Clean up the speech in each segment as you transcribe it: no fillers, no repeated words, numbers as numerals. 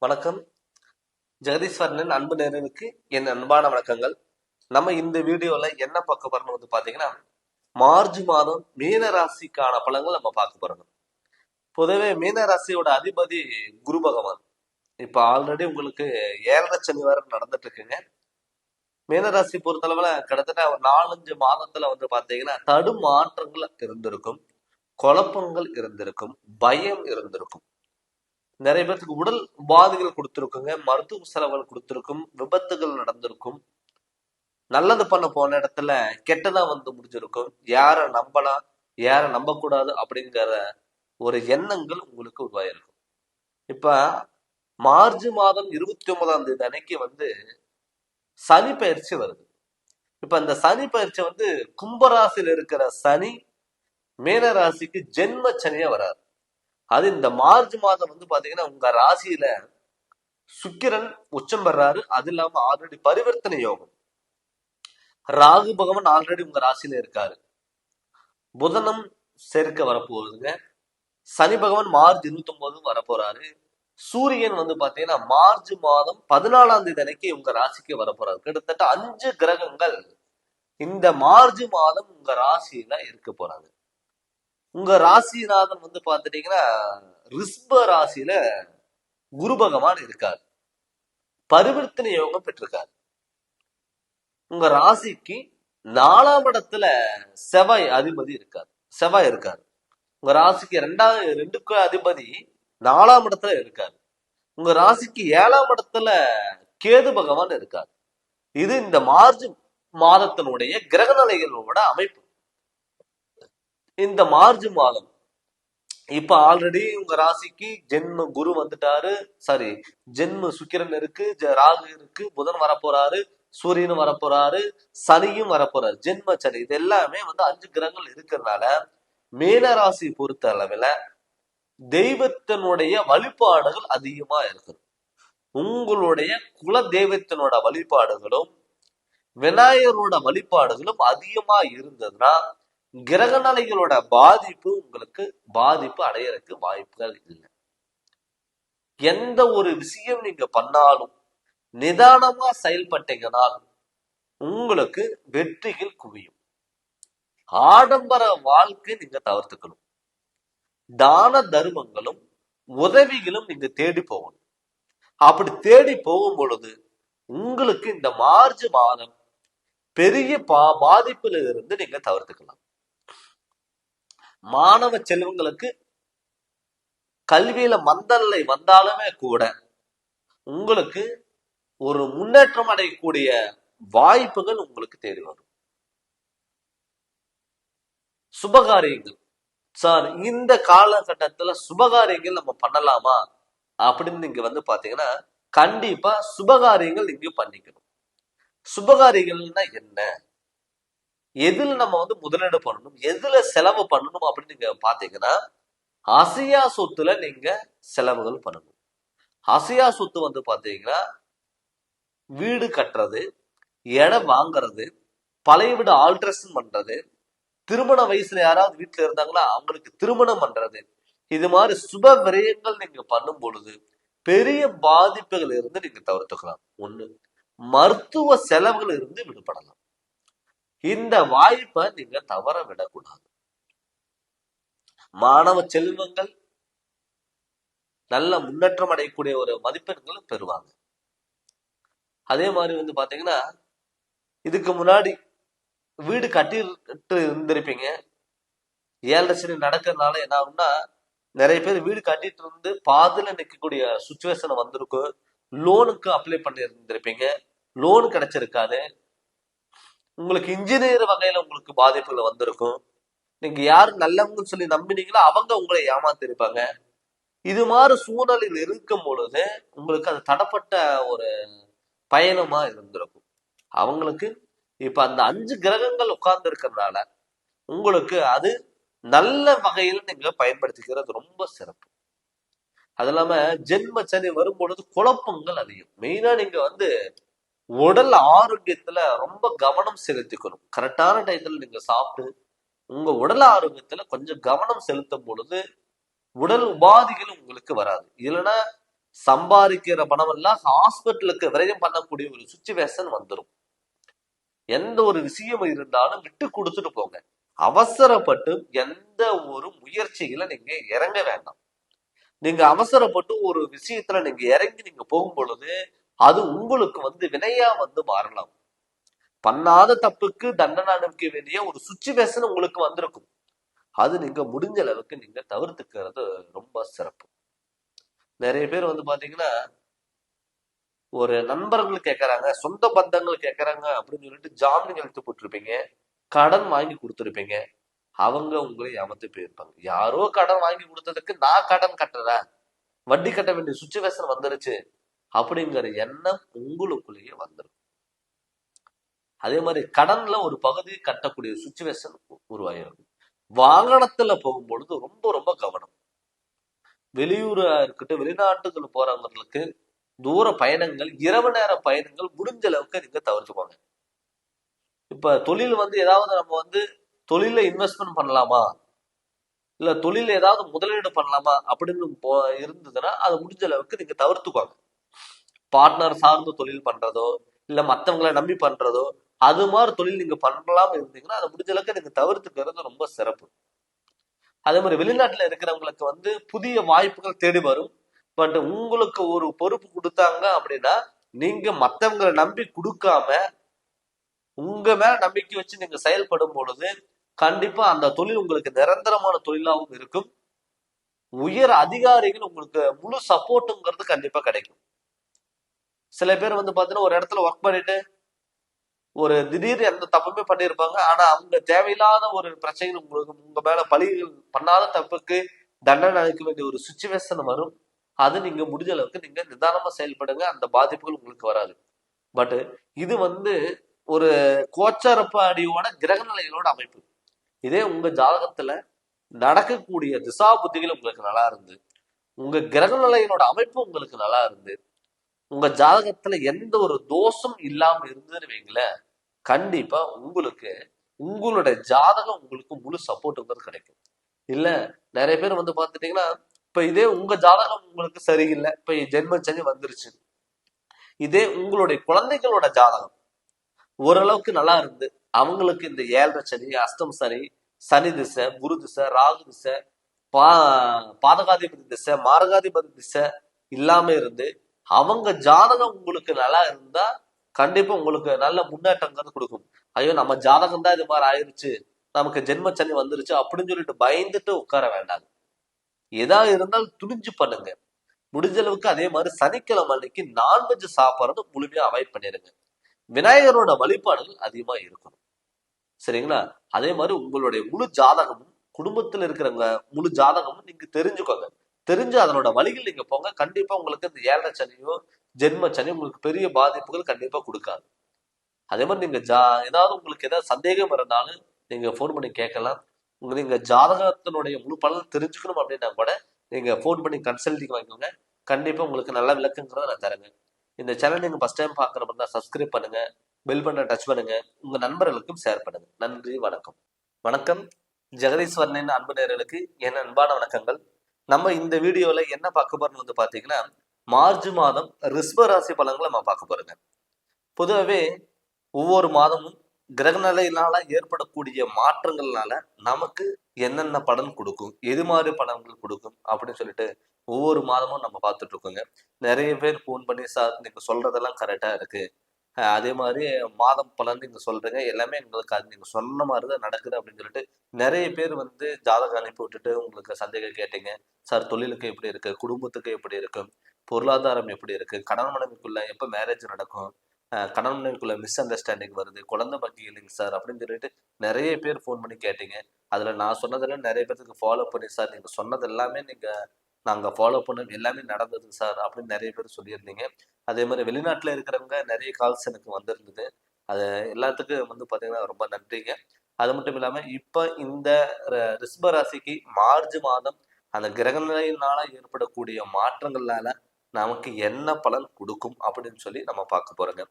வணக்கம். ஜெகதீஸ்வரனின் அன்பு நேயர்களுக்கு என் அன்பான வணக்கங்கள். நம்ம இந்த வீடியோல என்ன பார்க்க போறோம்னு பாத்தீங்கன்னா, மார்ச் மாதம் மீன ராசிக்கான பலன்கள் நம்ம பார்க்க போறோம். பொதுவே மீன ராசியோட அதிபதி குரு பகவான். இப்ப ஆல்ரெடி உங்களுக்கு 7.5 சனி வேற நடந்துட்டு இருக்குங்க. மீனராசி பொறுத்தளவுல கிட்டத்தட்ட ஒரு 4-5 மாதத்துல பாத்தீங்கன்னா தடுமாற்றங்கள் இருந்திருக்கும், குழப்பங்கள் இருந்திருக்கும், பயம் இருந்திருக்கும். நிறைய பேருக்கு உடல் உபாதைகள் கொடுத்திருக்குங்க, மருத்துவ செலவுகள் கொடுத்திருக்கும், விபத்துகள் நடந்திருக்கும், நல்லது பண்ண போன இடத்துல கெட்டதா முடிஞ்சிருக்கும், யார நம்பலாம் யார நம்ப கூடாது அப்படிங்கிற ஒரு எண்ணங்கள் உங்களுக்கு உருவாயிருக்கும். இப்ப மார்ச் மாதம் 29ஆம் தேதி அன்னைக்கு சனி பயிற்சி வருது. இப்ப இந்த சனி பயிற்சி கும்பராசியில் இருக்கிற சனி மீனராசிக்கு ஜென்ம சனியா வராது. அது இந்த மார்ச் மாதம் பாத்தீங்கன்னா உங்க ராசியில சுக்கிரன் உச்சம் பெறாரு. அது இல்லாம ஆல்ரெடி பரிவர்த்தனை யோகம், ராகு பகவான் ஆல்ரெடி உங்க ராசியில இருக்காரு. புதனும் சேர்க்க வரப்போகுதுங்க. சனி பகவான் மார்ச் 29 வரப்போறாரு. சூரியன் பாத்தீங்கன்னா மார்ச் மாதம் 14ஆம் தேதி அன்னைக்கு உங்க ராசிக்கு வரப்போறாரு. கிட்டத்தட்ட 5 கிரகங்கள் இந்த மார்ச் மாதம் உங்க ராசியில இருக்க போறாங்க. உங்க ராசிநாதன் பாத்துட்டீங்கன்னா ரிஷப ராசியில குரு பகவான் இருக்காரு. பரிவர்த்தனை யோகம் பெற்றிருக்காரு. உங்க ராசிக்கு 4ஆம் இடத்துல செவ்வாய் அதிபதி இருக்காரு. செவ்வாய் இருக்காரு. உங்க ராசிக்கு 2க்கு அதிபதி 4ஆம் இடத்துல இருக்காரு. உங்க ராசிக்கு 7ஆம் இடத்துல கேது பகவான் இருக்காரு. இது இந்த மார்ச் மாதத்தினுடைய கிரகநிலைகளோட அமைப்பு. இந்த மார்ச் மாதம் இப்ப ஆல்ரெடி உங்க ராசிக்கு ஜென்ம குரு வந்துட்டாரு. சாரி, ஜென்ம சுக்கிரன் இருக்கு, ராகு இருக்கு, புதன் வரப்போறாரு, சூரியனும் வரப்போறாரு, சனியும் வரப்போறாரு. ஜென்ம சனி இது எல்லாமே 5 கிரகங்கள் இருக்கிறதுனால மீனராசி பொறுத்த அளவுல தெய்வத்தினுடைய வழிபாடுகள் அதிகமா இருக்கணும். உங்களுடைய குல தெய்வத்தினோட வழிபாடுகளும் விநாயகரோட வழிபாடுகளும் அதிகமா இருந்ததுன்னா கிரகநிலைகளோட பாதிப்பு அடையறதுக்கு வாய்ப்புகள் இல்லை. எந்த ஒரு விஷயம் நீங்க பண்ணாலும் நிதானமா செயல்பட்டீங்கன்னா உங்களுக்கு வெற்றிகள் குவியும். ஆடம்பர வாழ்க்கை நீங்க தவிர்த்துக்கணும். தான தர்மங்களும் உதவிகளும் நீங்க தேடி போகணும். அப்படி தேடி போகும் பொழுது உங்களுக்கு இந்த மார்ச் மாதம் பெரிய பாதிப்புல இருந்து நீங்க தவிர்த்துக்கலாம். மாணவ செல்வங்களுக்கு கல்வியில மந்தநிலை வந்தாலுமே கூட உங்களுக்கு ஒரு முன்னேற்றம் அடையக்கூடிய வாய்ப்புகள் உங்களுக்கு தேடி வரும். சுபகாரியங்கள் சார், இந்த காலகட்டத்துல சுபகாரியங்கள் நம்ம பண்ணலாமா அப்படின்னு நீங்க பாத்தீங்கன்னா கண்டிப்பா சுபகாரியங்கள் நீங்க பண்ணிக்கணும். சுபகாரியங்கள்னா என்ன, எதுல நம்ம முதலீடு பண்ணணும், எதுல செலவு பண்ணணும் அப்படின்னு நீங்க பாத்தீங்கன்னா அசையா சொத்துல நீங்க செலவுகள் பண்ணணும். அசையா சொத்து பாத்தீங்கன்னா வீடு கட்டுறது, இடம் வாங்குறது, பழைய வீடு ஆல்ட்ரேஷன் பண்றது, திருமண வயசுல யாராவது வீட்டுல இருந்தாங்களா அவங்களுக்கு திருமணம் பண்றது, இது மாதிரி சுப விரயங்கள் நீங்க பண்ணும் பொழுது பெரிய பாதிப்புகள் இருந்து நீங்க தவிர்த்துக்கலாம். ஒண்ணு, மருத்துவ செலவுகள் இருந்து விடுபடலாம். இந்த வாய்ப்பை நீங்க தவற விடக்கூடாது. மாணவ செல்வங்கள் நல்ல முன்னேற்றம் அடையக்கூடிய ஒரு மதிப்பெண்களை பெறுவாங்க. அதே மாதிரி பாத்தீங்கன்னா இதுக்கு முன்னாடி வீடு கட்டிட்டு இருந்திருப்பீங்க. 7.5 சனி நடக்கிறதுனால என்ன ஆகும்னா நிறைய பேர் வீடு கட்டிட்டு இருந்து பாதில நிற்கக்கூடிய சுச்சுவேஷன் வந்திருக்கும். லோனுக்கு அப்ளை பண்ணி இருந்திருப்பீங்க, லோன் கிடைச்சிருக்காது. உங்களுக்கு இன்ஜினியர் வகையில உங்களுக்கு பாதிப்புகள் வந்திருக்கும். நீங்க யாரு நல்லவங்கன்னு சொல்லி நம்பினீங்களோ அவங்க உங்களை ஏமாத்திருப்பாங்க. இது மாதிரி சூழ்நிலையில் இருக்கும் பொழுது உங்களுக்கு அது தடப்பட்ட ஒரு பயணமா இருந்திருக்கும். அவங்களுக்கு இப்ப அந்த 5 கிரகங்கள் உட்கார்ந்து இருக்கிறதுனால உங்களுக்கு அது நல்ல வகையில் நீங்க பயன்படுத்திக்கிறது ரொம்ப சிறப்பு. அது இல்லாம ஜென்ம சனி வரும் பொழுது குழப்பங்கள் அதிகம். மெயினா நீங்க உடல் ஆரோக்கியத்துல ரொம்ப கவனம் செலுத்திக்கணும். கரெக்டான டயத்துல நீங்க சாப்பிட்டு உங்க உடல் ஆரோக்கியத்துல கொஞ்சம் கவனம் செலுத்தும் பொழுது உடல் உபாதிகள் உங்களுக்கு வராது. இல்லைன்னா சம்பாதிக்கிற பணம் எல்லாம் ஹாஸ்பிட்டலுக்கு விரயம் பண்ணக்கூடிய ஒரு சுச்சுவேஷன் வந்துடும். எந்த ஒரு விஷயம் இருந்தாலும் விட்டு கொடுத்துட்டு போங்க. அவசரப்பட்டு எந்த ஒரு முயற்சிகளை நீங்க இறங்க வேண்டாம். நீங்க அவசரப்பட்டு ஒரு விஷயத்துல நீங்க இறங்கி நீங்க போகும் பொழுது அது உங்களுக்கு வினையா மாறலாம். பண்ணாத தப்புக்கு தண்டனை அனுப்பிக்க வேண்டிய ஒரு சுச்சுவேஷன் உங்களுக்கு வந்திருக்கும். அது நீங்க முடிஞ்ச அளவுக்கு நீங்க தவிர்த்துக்கிறது ரொம்ப சிறப்பு. நிறைய பேர் பாத்தீங்கன்னா ஒரு நண்பர்கள் கேட்கறாங்க, சொந்த பந்தங்கள் கேட்கறாங்க அப்படின்னு சொல்லிட்டு ஜாமீன் எழுத்து போட்டிருப்பீங்க, கடன் வாங்கி கொடுத்துருப்பீங்க. அவங்க உங்களை ஏமாத்தி போயிருப்பாங்க. யாரோ கடன் வாங்கி கொடுத்ததுக்கு நான் கடன் கட்டுறேன், வட்டி கட்ட வேண்டிய சுச்சுவேஷன் வந்துருச்சு அப்படிங்கிற எண்ணம் உங்களுக்குள்ளேயே வந்துடும். அதே மாதிரி கடன்ல ஒரு பகுதி கட்டக்கூடிய சுச்சுவேஷன் உருவாயிரும். வாகனத்துல போகும்பொழுது ரொம்ப ரொம்ப கவனம். வெளியூரா இருக்கட்டும், வெளிநாட்டுக்கு போறவங்களுக்கு தூர பயணங்கள், இரவு நேர பயணங்கள் முடிஞ்ச அளவுக்கு நீங்க தவிர்த்துக்கோங்க. இப்ப தொழில் ஏதாவது நம்ம தொழில இன்வெஸ்ட்மெண்ட் பண்ணலாமா, இல்ல தொழில ஏதாவது முதலீடு பண்ணலாமா அப்படின்னு இருந்ததுன்னா அதை முடிஞ்ச அளவுக்கு நீங்க தவிர்த்துக்கோங்க. பார்ட்னர் சார்ந்து தொழில் பண்றதோ இல்ல மத்தவங்களை நம்பி பண்றதோ அது மாதிரி தொழில் நீங்க பண்ணலாம் இருந்தீங்கன்னா அதை முடிஞ்ச அளவுக்கு நீங்க தவிர்த்துக்கிறது ரொம்ப சிறப்பு. அதே மாதிரி வெளிநாட்டுல இருக்கிறவங்களுக்கு புதிய வாய்ப்புகள் தேடி வரும். பட் உங்களுக்கு ஒரு பொறுப்பு கொடுத்தாங்க அப்படின்னா நீங்க மத்தவங்களை நம்பி கொடுக்காம உங்க மேல நம்பிக்கை வச்சு நீங்க செயல்படும் பொழுது கண்டிப்பா அந்த தொழில் உங்களுக்கு நிரந்தரமான தொழிலாகவும் இருக்கும். உயர் அதிகாரிகள் உங்களுக்கு முழு சப்போர்ட்டுங்கிறது கண்டிப்பா கிடைக்கும். சில பேர் பாத்தீங்கன்னா ஒரு இடத்துல ஒர்க் பண்ணிட்டு ஒரு திடீர் எந்த தப்புமே பண்ணியிருப்பாங்க. ஆனா அவங்க தேவையில்லாத ஒரு பிரச்சனைகள் உங்களுக்கு உங்க மேல பழிகள் பண்ணாத தப்புக்கு தண்டனை அளிக்க வேண்டிய ஒரு சுச்சுவேஷன் வரும். அது நீங்க முடிஞ்ச அளவுக்கு நீங்க நிதானமா செயல்படுங்க, அந்த பாதிப்புகள் உங்களுக்கு வராது. பட் இது ஒரு கோச்சாரப்படியோட கிரக நிலைகளோட அமைப்பு. இதே உங்க ஜாதகத்துல நடக்கக்கூடிய திசா புத்திகள் உங்களுக்கு நல்லா இருந்து, உங்க கிரக நிலைகளோட அமைப்பு உங்களுக்கு நல்லா இருந்து, உங்க ஜாதகத்துல எந்த ஒரு தோஷம் இல்லாம இருந்ததுன்னு வைங்களேன், கண்டிப்பா உங்களுக்கு உங்களுடைய ஜாதகம் உங்களுக்கு முழு சப்போர்ட்டுங்கிறது கிடைக்கும். இல்ல நிறைய பேர் பாத்துட்டீங்கன்னா இப்ப இதே உங்க ஜாதகம் உங்களுக்கு சரியில்லை, இப்ப ஜென்ம சனி வந்துருச்சு, இதே உங்களுடைய குழந்தைகளோட ஜாதகம் ஓரளவுக்கு நல்லா இருந்து அவங்களுக்கு இந்த 7.5 சனி, அஷ்டம் சனி, சனி திசை, குரு திசை, ராகு திசை, பாதகாதிபதி திசை, மாரகாதிபதி திசை இல்லாம இருந்து அவங்க ஜாதகம் உங்களுக்கு நல்லா இருந்தா கண்டிப்பா உங்களுக்கு நல்ல முன்னேற்றங்கிறது கொடுக்கும். ஐயோ நம்ம ஜாதகம் தான் இது மாதிரி ஆயிருச்சு, நமக்கு ஜென்ம சனி வந்துருச்சு அப்படின்னு சொல்லிட்டு பயந்துட்டு உட்கார வேண்டாம். எதா இருந்தாலும் துணிஞ்சு பண்ணுங்க. முடிஞ்ச அளவுக்கு அதே மாதிரி சனிக்கிழமை அன்னைக்கு நான்வெஜ் சாப்பிட்றது முழுமையா அவாய்ட் பண்ணிடுங்க. விநாயகரோட வழிபாடுகள் அதிகமா இருக்கணும். சரிங்களா? அதே மாதிரி உங்களுடைய முழு ஜாதகமும் குடும்பத்துல இருக்கிறவங்க முழு ஜாதகமும் நீங்க தெரிஞ்சுக்கோங்க. தெரிஞ்சு அதனோட வழிகள் நீங்க போங்க. கண்டிப்பா உங்களுக்கு இந்த 7.5 சனியோ ஜென்ம சனி உங்களுக்கு பெரிய பாதிப்புகள் கண்டிப்பா கொடுக்காது. அதே மாதிரி நீங்க ஏதாவது உங்களுக்கு ஏதாவது சந்தேகம் இருந்தாலும் நீங்க போன் பண்ணி கேட்கலாம். நீங்க ஜாதகத்தினுடைய முழு பலன் தெரிஞ்சுக்கணும் அப்படின்னா கூட நீங்க போன் பண்ணி கன்சல்டிங் வாங்கிக்கோங்க. கண்டிப்பா உங்களுக்கு நல்ல விளக்கங்கிறத நான் தரேங்க. இந்த சேனல் நீங்க ஃபர்ஸ்ட் டைம் பாக்குற மாதிரி தான் சப்ஸ்கிரைப் பண்ணுங்க, பெல் பட்டனை டச் பண்ணுங்க, உங்க நண்பர்களுக்கும் ஷேர் பண்ணுங்க. நன்றி, வணக்கம். வணக்கம். ஜெகதீஸ்வரனின் அன்பு நேயர்களுக்கு என் அன்பான வணக்கங்கள். நம்ம இந்த வீடியோல என்ன பார்க்க போறோம்னு பாத்தீங்கன்னா மார்ச் மாதம் ரிஷப ராசி பலன்களை நம்ம பார்க்க போறோங்க. பொதுவாகவே ஒவ்வொரு மாதமும் கிரக நிலையினால ஏற்படக்கூடிய மாற்றங்கள்னால நமக்கு என்னென்ன பலன் கொடுக்கும், எது மாதிரி பலன்கள் கொடுக்கும் அப்படின்னு சொல்லிட்டு ஒவ்வொரு மாதமும் நம்ம பார்த்துட்டு இருக்கோங்க. நிறைய பேர் ஃபோன் பண்ணி சார் நீங்க சொல்றதெல்லாம் கரெக்டா இருக்கு, அதே மாதிரி மாதம் பலன் நீங்க சொல்றீங்க, எல்லாமே எங்களுக்கு அது நீங்க சொன்ன மாதிரி தான் நடக்குது அப்படின்னு சொல்லிட்டு நிறைய பேர் ஜாதகம் அனுப்பி விட்டுட்டு உங்களுக்கு சந்தேகம் கேட்டீங்க. சார் தொழிலுக்கு எப்படி இருக்கு, குடும்பத்துக்கு எப்படி இருக்கு, பொருளாதாரம் எப்படி இருக்கு, கணவன் மனைவிக்குள்ள எப்ப மேரேஜ் நடக்கும், கணவன் மனைவிக்குள்ள மிஸ் அண்டர்ஸ்டாண்டிங் வருது, குழந்தை பத்தி இல்லைங்க சார் அப்படின்னு சொல்லிட்டு நிறைய பேர் ஃபோன் பண்ணி கேட்டீங்க. அதுல நான் சொன்னதெல்லாம் நிறைய பேருக்கு ஃபாலோ பண்ணி சார் நீங்க சொன்னது எல்லாமே நாங்க ஃபாலோ பண்ண எல்லாமே நடந்தது சார் அப்படின்னு நிறைய பேர் சொல்லியிருந்தீங்க. அதே மாதிரி வெளிநாட்டுல இருக்கிறவங்க நிறைய கால்ஸ் எனக்கு வந்திருந்தது. அது எல்லாத்துக்கும் பாத்தீங்கன்னா ரொம்ப நன்றிங்க. அது மட்டும் இல்லாம இப்ப இந்த ரிஷப ராசிக்கு மார்ச் மாதம் அந்த கிரக நிலையினால ஏற்படக்கூடிய மாற்றங்களால நமக்கு என்ன பலன் கொடுக்கும் அப்படின்னு சொல்லி நம்ம பார்க்க போறோங்க.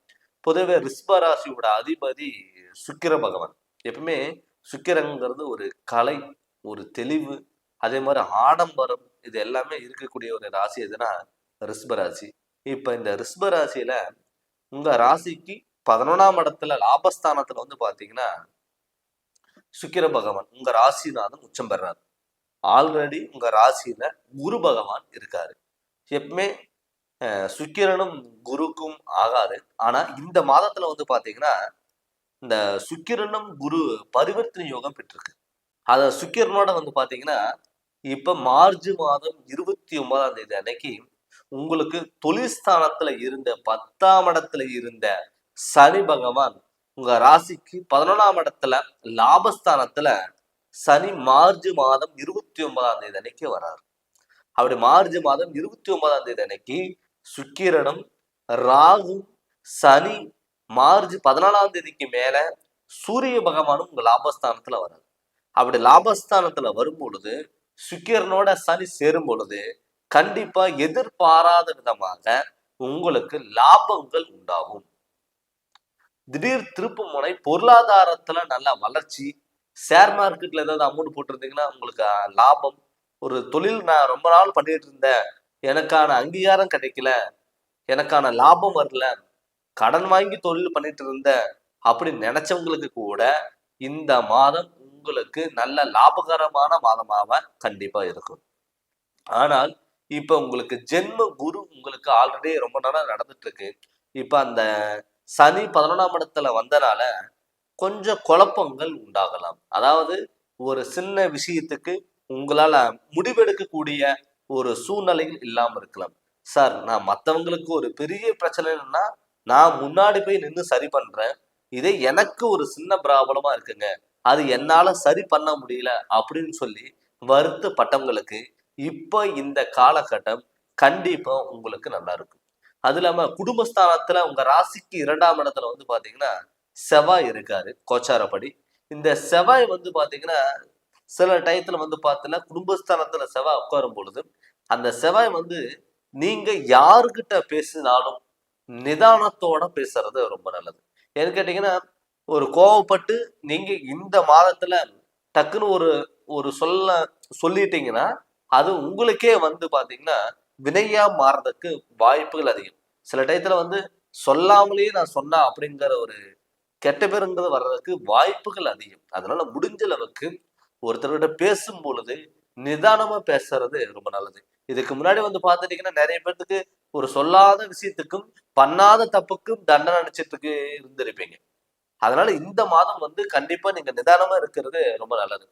பொதுவே ரிஷப ராசியோட அதிபதி சுக்கிர பகவான். எப்பவுமே சுக்கிரங்கிறது ஒரு கலை, ஒரு தெளிவு, அதே மாதிரி ஆடம்பரம், இது எல்லாமே இருக்கக்கூடிய ஒரு ராசி எதுனா ரிஷபராசி. இப்ப இந்த ரிஷபராசியில உங்க ராசிக்கு 11ஆம் இடத்துல லாபஸ்தானத்துல வந்து பாத்தீங்கன்னா சுக்கிர பகவான் உங்க ராசிநாதன் உச்சம் பெறாரு. ஆல்ரெடி உங்க ராசியில குரு பகவான் இருக்காரு. எப்பவுமே சுக்கிரனும் குருக்கும் ஆகாது. ஆனா இந்த மாதத்துல வந்து பாத்தீங்கன்னா இந்த சுக்கிரனும் குரு பரிவர்த்தனை யோகம் பெற்றிருக்கு. அத சுக்கிரனோட வந்து பாத்தீங்கன்னா இப்ப மார்ச் மாதம் 29ஆம் தேதி அன்னைக்கு உங்களுக்கு தொழில் ஸ்தானத்துல இருந்த 10ஆம் இடத்துல இருந்த சனி பகவான் உங்க ராசிக்கு 11ஆம் இடத்துல லாபஸ்தானத்துல சனி மார்ச் மாதம் 29ஆம் தேதி அன்னைக்கு வராரு. அப்படி மார்ச் மாதம் 29ஆம் தேதி அன்னைக்கு சுக்கிரனும் ராகு சனி மார்ச் 14ஆம் தேதிக்கு மேல சூரிய பகவானும் உங்க லாபஸ்தானத்துல வராது. அப்படி லாபஸ்தானத்துல வரும் பொழுது சுக்கிரனோட சனி சேரும் பொழுது கண்டிப்பா எதிர்பாராத விதமாக உங்களுக்கு லாபங்கள் உண்டாகும். திடீர் திருப்பு முனை, பொருளாதாரத்துல நல்ல வளர்ச்சி, ஷேர் மார்க்கெட்ல ஏதாவது அமௌண்ட் போட்டிருந்தீங்கன்னா உங்களுக்கு லாபம். ஒரு தொழில் நான் ரொம்ப நாள் பண்ணிட்டு இருந்தேன், எனக்கான அங்கீகாரம் கிடைக்கல, எனக்கான லாபம் வரல, கடன் வாங்கி தொழில் பண்ணிட்டு இருந்தேன் அப்படின்னு நினைச்சவங்களுக்கு கூட இந்த மாதம் உங்களுக்கு நல்ல லாபகரமான மாதமாக கண்டிப்பா இருக்கும். ஆனால் இப்ப உங்களுக்கு ஜென்ம குரு உங்களுக்கு ஆல்ரெடி ரொம்ப நாளா நடந்துட்டு இருக்கு. இப்ப அந்த சனி 11ஆம் இடத்துல வந்தனால கொஞ்சம் குழப்பங்கள் உண்டாகலாம். அதாவது ஒரு சின்ன விஷயத்துக்கு உங்களால முடிவெடுக்கக்கூடிய ஒரு சூழ்நிலைகள் இல்லாம இருக்கலாம். சார், நான் மற்றவங்களுக்கு ஒரு பெரிய பிரச்சனைன்னா நான் முன்னாடி போய் நின்று சரி பண்றேன், இதே எனக்கு ஒரு சின்ன ப்ராப்ளமா இருக்குங்க, அது என்னால சரி பண்ண முடியல அப்படின்னு சொல்லி வருத்தப்பட்டவங்களுக்கு இப்ப இந்த காலகட்டம் கண்டிப்பா உங்களுக்கு நல்லா இருக்கும். அது இல்லாம குடும்பஸ்தானத்துல உங்க ராசிக்கு 2ஆம் இடத்துல வந்து பாத்தீங்கன்னா செவ்வாய் இருக்காரு கோச்சாரப்படி. இந்த செவ்வாய் வந்து பாத்தீங்கன்னா சில டயத்துல வந்து பாத்தீங்கன்னா குடும்பஸ்தானத்துல செவ்வாய் உட்காரும் பொழுது அந்த செவ்வாய் வந்து நீங்க யாருக்கிட்ட பேசினாலும் நிதானத்தோட பேசுறது ரொம்ப நல்லது. ஏன்னு கேட்டீங்கன்னா ஒரு கோவப்பட்டு நீங்க இந்த மாதத்துல டக்குன்னு ஒரு ஒரு சொல்லிட்டீங்கன்னா அது உங்களுக்கே வந்து பாத்தீங்கன்னா வினையா மாறதுக்கு வாய்ப்புகள் அதிகம். சில டயத்துல வந்து சொல்லாமலேயே நான் சொன்னா அப்படிங்கிற ஒரு கெட்ட பேருங்கிறது வர்றதுக்கு வாய்ப்புகள் அதிகம். அதனால முடிஞ்ச அளவுக்கு ஒருத்தர்கிட்ட பேசும் பொழுது நிதானமா பேசுறது ரொம்ப நல்லது. இதுக்கு முன்னாடி வந்து பாத்துட்டீங்கன்னா நிறைய பேர்த்துக்கு ஒரு சொல்லாத விஷயத்துக்கும் பண்ணாத தப்புக்கும் தண்டனை அடிச்சிட்டு இருந்திருப்பீங்க. அதனால இந்த மாதம் வந்து கண்டிப்பா நீங்க நிதானமா இருக்கிறது ரொம்ப நல்லது.